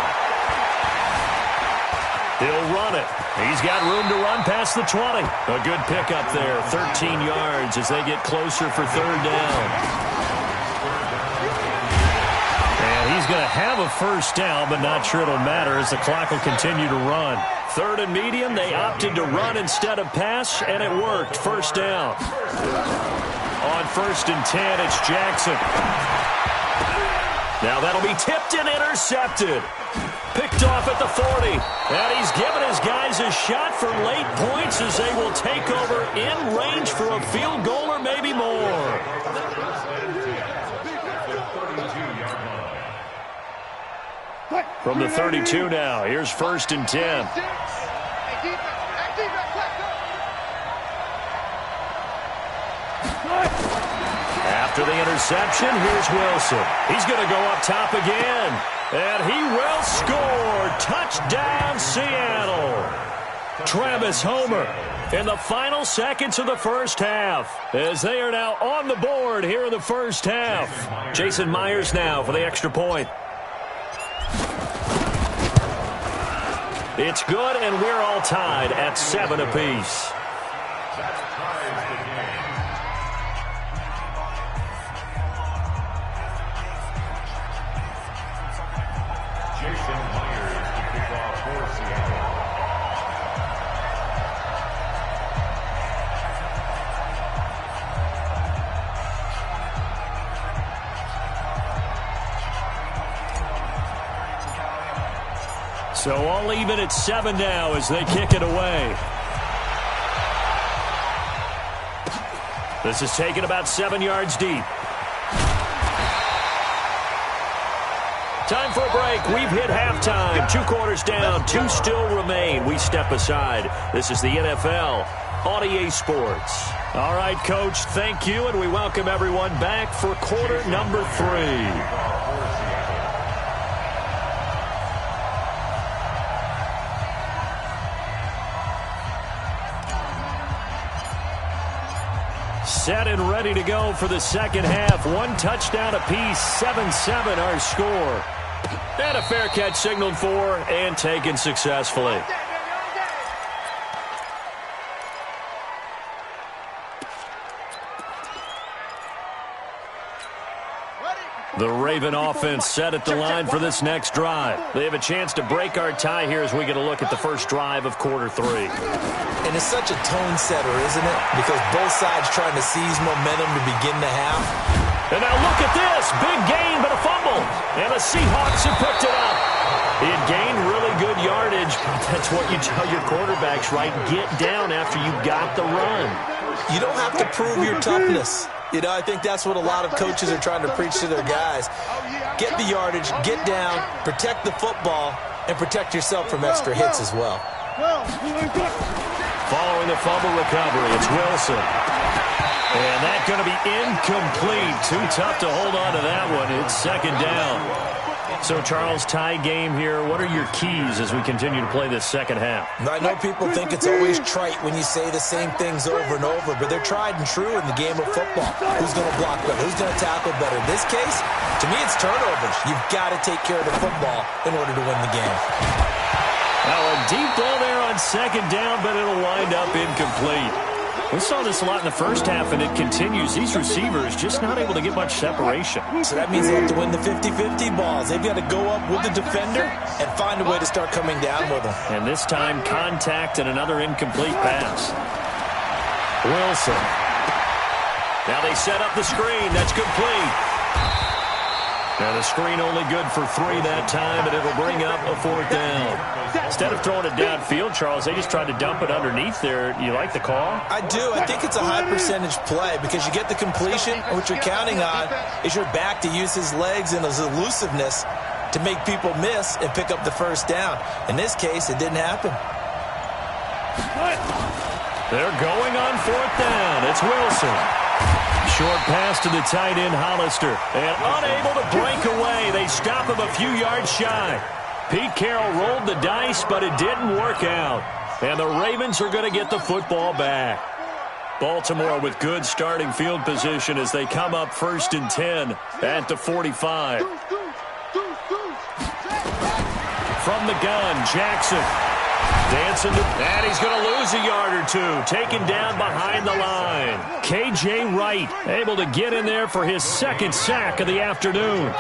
He'll run it. He's got room to run past the 20. A good pickup there. 13 yards as they get closer for third down. And he's going to have a first down, but not sure it'll matter as the clock will continue to run. Third and medium, they opted to run instead of pass, and it worked. First down. On first and 10, it's Jackson. Now that'll be tipped and intercepted. Picked off at the 40. And he's given his guys a shot for late points as they will take over in range for a field goal or maybe more. From the 32 now, here's first and 10. After the interception, here's Wilson. He's going to go up top again. And he will score. Touchdown, Seattle. Travis Homer in the final seconds of the first half as they are now on the board here in the first half. Jason Myers now for the extra point. It's good, and we're all tied at 7 apiece. So all even at 7 now as they kick it away. This is taken about 7 yards deep. Time for a break. We've hit halftime. 2 quarters down. 2 still remain. We step aside. This is the NFL on EA Sports. All right, Coach, thank you, and we welcome everyone back for quarter number 3. Set and ready to go for the second half. 1 touchdown apiece, 7-7 our score. And a fair catch signaled for and taken successfully. The Raven offense set at the line for this next drive. They have a chance to break our tie here as we get a look at the first drive of quarter 3. And it's such a tone setter, isn't it? Because both sides trying to seize momentum to begin the half. And now look at this. Big gain, but a fumble. And the Seahawks have picked it up. He had gained really good yardage. That's what you tell your quarterbacks, right? Get down after you got the run. You don't have to prove your toughness. You know, I think that's what a lot of coaches are trying to preach to their guys. Get the yardage, get down, protect the football, and protect yourself from extra hits as well. Following the fumble recovery, it's Wilson. And that's going to be incomplete. Too tough to hold on to that one. It's second down. So, Charles, tie game here. What are your keys as we continue to play this second half? I know people think it's always trite when you say the same things over and over, but they're tried and true in the game of football. Who's going to block better? Who's going to tackle better? In this case, to me, it's turnovers. You've got to take care of the football in order to win the game. Now, a deep ball there on second down, but it'll wind up incomplete. We saw this a lot in the first half, and it continues. These receivers just not able to get much separation. So that means they have to win the 50-50 balls. They've got to go up with the defender and find a way to start coming down with them. And this time, contact and another incomplete pass. Wilson. Now they set up the screen. That's complete. Now the screen only good for 3 that time, and it'll bring up a 4th down. Instead of throwing it downfield, Charles, they just tried to dump it underneath there. You like the call? I do. I think it's a high percentage play because you get the completion, and what you're counting on is your back to use his legs and his elusiveness to make people miss and pick up the first down. In this case, it didn't happen. They're going on 4th down. It's Wilson. Short pass to the tight end, Hollister. And unable to break away. They stop him a few yards shy. Pete Carroll rolled the dice, but it didn't work out. And the Ravens are going to get the football back. Baltimore with good starting field position as they come up 1st and 10 at the 45. From the gun, Jackson. Dancing to, and he's going to lose a yard or 2. Taken down behind the line. K.J. Wright able to get in there for his 2nd sack of the afternoon.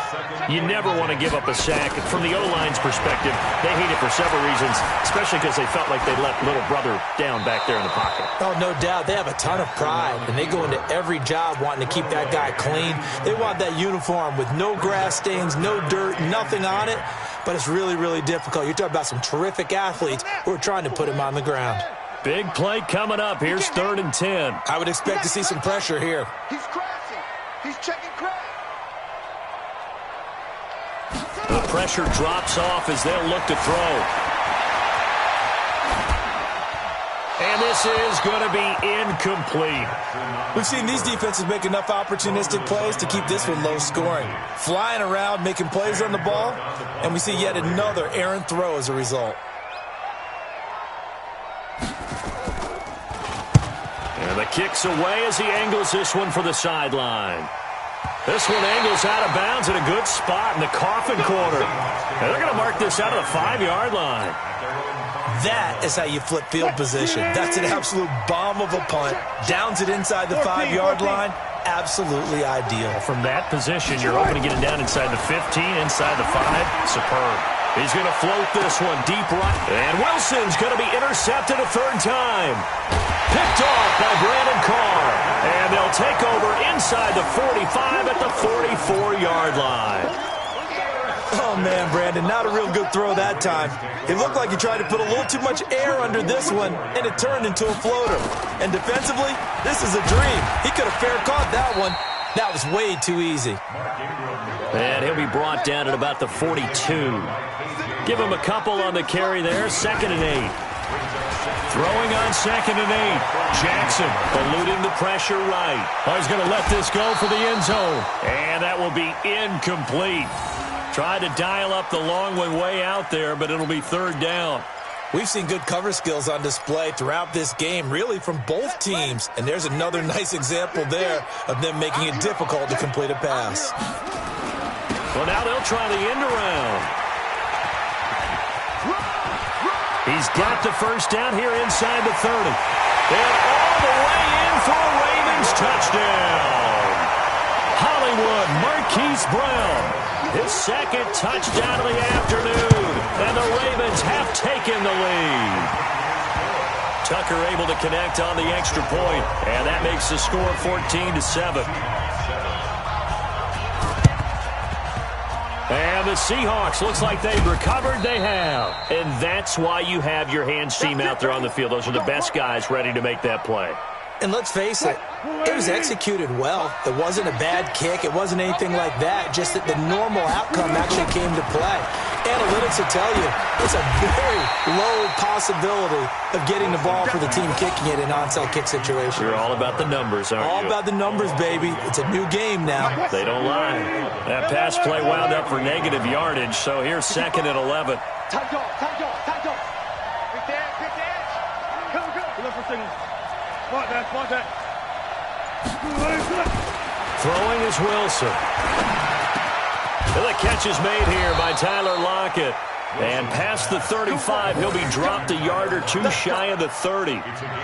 You never want to give up a sack. From the O-line's perspective, they hate it for several reasons, especially because they felt like they let little brother down back there in the pocket. Oh, no doubt. They have a ton of pride, and they go into every job wanting to keep that guy clean. They want that uniform with no grass stains, no dirt, nothing on it. But it's really, really difficult. You're talking about some terrific athletes who are trying to put him on the ground. Big play coming up. Here's 3rd and 10. I would expect to see some pressure here. He's crashing. He's checking crash. The pressure drops off as they'll look to throw. And this is going to be incomplete. We've seen these defenses make enough opportunistic plays to keep this one low scoring. Flying around, making plays on the ball, and we see yet another errant throw as a result. And the kick's away as he angles this one for the sideline. This one angles out of bounds at a good spot in the coffin corner. And they're going to mark this out of the 5-yard line. That is how you flip field position. That's an absolute bomb of a punt. Downs it inside the 5-yard line. Absolutely ideal. From that position, you're hoping to get it down inside the 15, inside the 5. Superb. He's going to float this one deep right. And Wilson's going to be intercepted a 3rd time. Picked off by Brandon Carr. And they'll take over inside the 45 at the 44-yard line. Oh, man, Brandon, not a real good throw that time. It looked like he tried to put a little too much air under this one, and it turned into a floater. And defensively, this is a dream. He could have fair caught that one. That was way too easy. And he'll be brought down at about the 42. Give him a couple on the carry there, 2nd and 8. Throwing on 2nd and 8. Jackson eluding the pressure right. Oh, he's going to let this go for the end zone. And that will be incomplete. Tried to dial up the long one way out there, but it'll be 3rd down. We've seen good cover skills on display throughout this game, really from both teams. And there's another nice example there of them making it difficult to complete a pass. Well, now they'll try the end around. He's got the first down here inside the 30. And all the way in for a Ravens touchdown. Hollywood Marquise Brown. His 2nd touchdown of the afternoon. And the Ravens have taken the lead. Tucker able to connect on the extra point. And that makes the score 14-7. And the Seahawks, looks like they've recovered. They have. And that's why you have your hands team out there on the field. Those are the best guys ready to make that play. And let's face it, it was executed well. It wasn't a bad kick. It wasn't anything like that. Just that the normal outcome actually came to play. Analytics will tell you it's a very low possibility of getting the ball for the team kicking it in an onside kick situation. You're all about the numbers, aren't you? All about the numbers, baby. It's a new game now. They don't lie. That pass play wound up for negative yardage, so here's 2nd and 11. Tight dog. Big edge. Come. Look for signals. Spot that. Throwing is Wilson. And the catch is made here by Tyler Lockett. And past the 35, he'll be dropped a yard or two shy of the 30.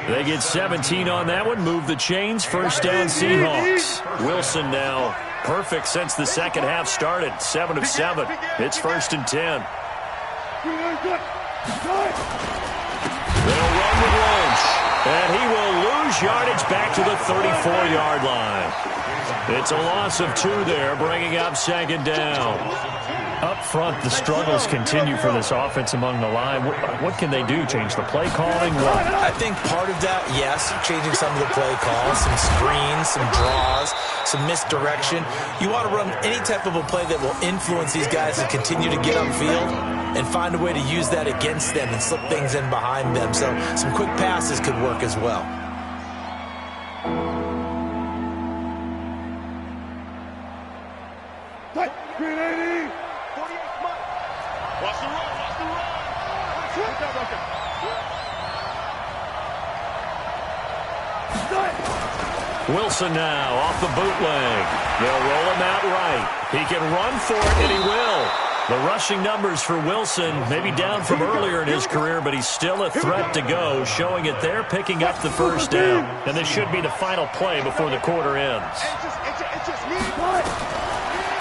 They get 17 on that one, move the chains, 1st down Seahawks. Wilson now perfect since the second half started, 7 of 7. It's 1st and 10. They'll run with Lynch. And he will lose yardage back to the 34-yard line. It's a loss of 2 there, bringing up 2nd down. Up front, the struggles continue for this offense among the line. What can they do? Change the play calling? What? I think part of that, yes, changing some of the play calls, some screens, some draws, some misdirection. You want to run any type of a play that will influence these guys to continue to get upfield and find a way to use that against them and slip things in behind them. So some quick passes could work as well. Green 80. 48 Mike. Watch the run. Wilson now off the bootleg. They'll roll him out right. He can run for it, and he will. The rushing numbers for Wilson maybe down from earlier in his career, but he's still a threat to go, showing it there, picking up the 1st down. And this should be the final play before the quarter ends.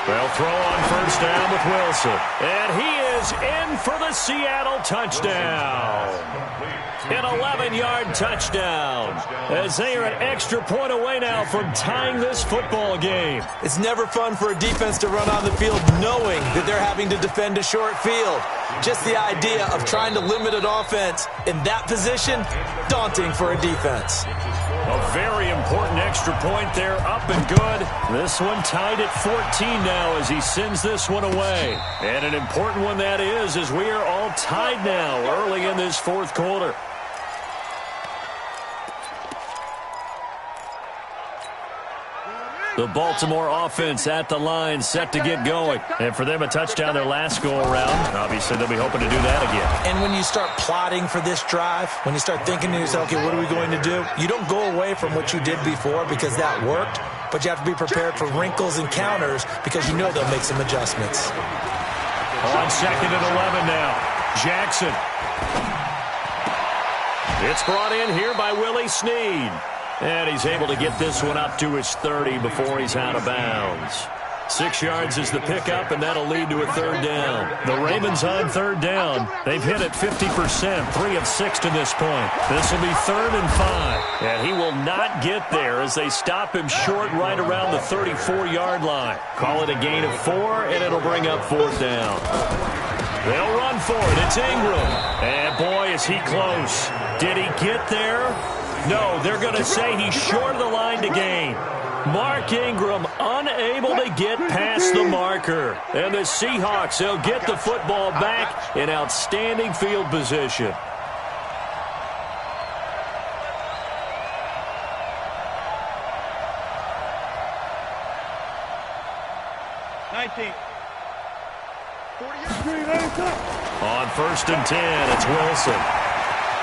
They'll throw on 1st down with Wilson. And he is in for the Seattle touchdown. An 11-yard touchdown, as they are an extra point away now from tying this football game. It's never fun for a defense to run on the field knowing that they're having to defend a short field. Just the idea of trying to limit an offense in that position, daunting for a defense. A very important extra point there, up and good. This one tied at 14 now as he sends this one away. And an important one that is, as we are all tied now early in this 4th quarter. The Baltimore offense at the line, set to get going. And for them, a touchdown their last go-around. Obviously, they'll be hoping to do that again. And when you start plotting for this drive, when you start thinking to yourself, okay, what are we going to do? You don't go away from what you did before because that worked, but you have to be prepared for wrinkles and counters because you know they'll make some adjustments. On 2nd and 11 now, Jackson. It's brought in here by Willie Snead. And he's able to get this one up to his 30 before he's out of bounds. 6 yards is the pickup, and that'll lead to a third down. The Ravens on third down. They've hit it 50%, 3 of 6 to this point. This will be 3rd and 5. And he will not get there as they stop him short right around the 34-yard line. Call it a gain of 4, and it'll bring up 4th down. They'll run for it. It's Ingram. And, boy, is he close. Did he get there? No, they're going to say he's short of the line to gain. Mark Ingram unable to get past the marker. And the Seahawks, they'll get the football back in outstanding field position. On 1st and 10, it's Wilson.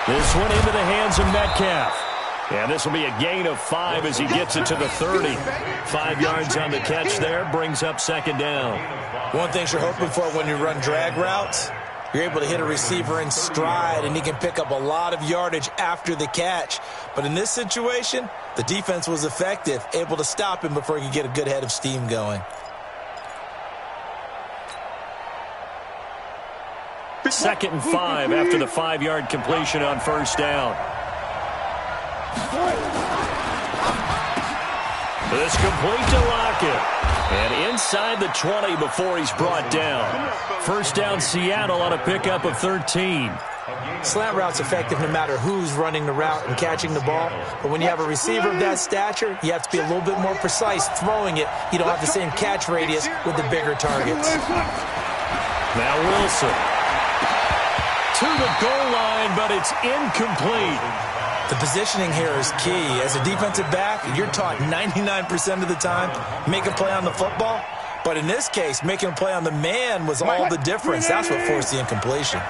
This one into the hands of Metcalf. And this will be a gain of 5 as he gets it to the 30. 5 yards on the catch there, brings up 2nd down. One thing you're hoping for when you run drag routes, you're able to hit a receiver in stride, and he can pick up a lot of yardage after the catch. But in this situation, the defense was effective, able to stop him before he could get a good head of steam going. 2nd and 5 after the 5-yard completion on 1st down. This complete to Lockett. And inside the 20 before he's brought down. 1st down Seattle on a pickup of 13. Slant route's effective no matter who's running the route and catching the ball. But when you have a receiver of that stature, you have to be a little bit more precise throwing it. You don't have the same catch radius with the bigger targets. Now Wilson. To the goal line, but it's incomplete. The positioning here is key. As a defensive back, you're taught 99% of the time, make a play on the football. But in this case, making a play on the man was all the difference. That's what forced the incompletion.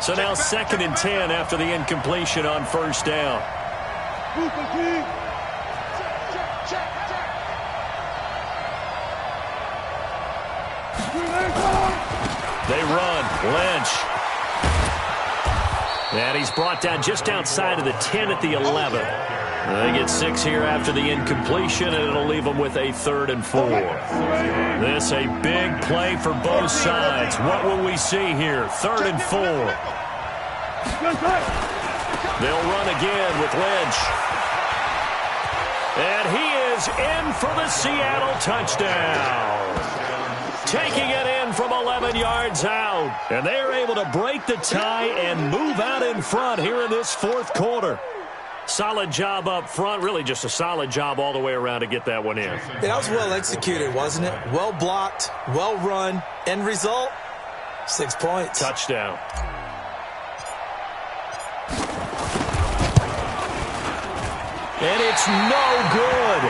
So now 2nd and 10 after the incompletion on 1st down. They run. Lynch. And he's brought down just outside of the 10 at the 11. They get 6 here after the incompletion, and it'll leave them with a 3rd and 4. This a big play for both sides. What will we see here? 3rd and 4. They'll run again with Lynch. And he is in for the Seattle touchdown. Taking it in from 11 yards out. And they're able to break the tie and move out in front here in this 4th quarter. Solid job up front. Really just a solid job all the way around to get that one in. Yeah, that was well executed, wasn't it? Well blocked, well run. End result, 6 points. Touchdown. And it's no good.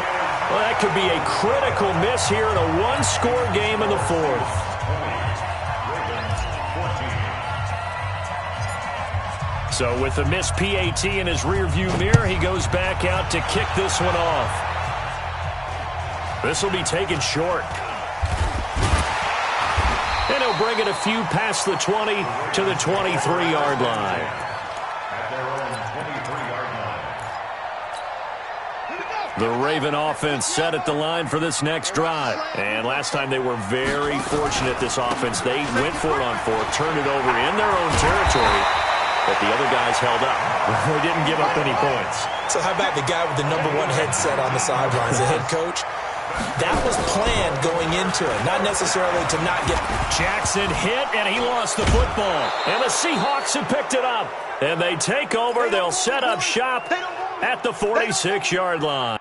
Well, that could be a critical miss here in a one-score game in the 4th. So with the missed PAT in his rearview mirror, he goes back out to kick this one off. This will be taken short. And he'll bring it a few past the 20 to the 23-yard line. The Raven offense set at the line for this next drive. And last time they were very fortunate, this offense. They went for it on 4th, turned it over in their own territory, but the other guys held up. They didn't give up any points. So how about the guy with the #1 headset on the sidelines, the head coach? That was planned going into it, not necessarily to not get. Jackson hit, and he lost the football. And the Seahawks have picked it up. And they take over. They'll set up shop at the 46-yard line.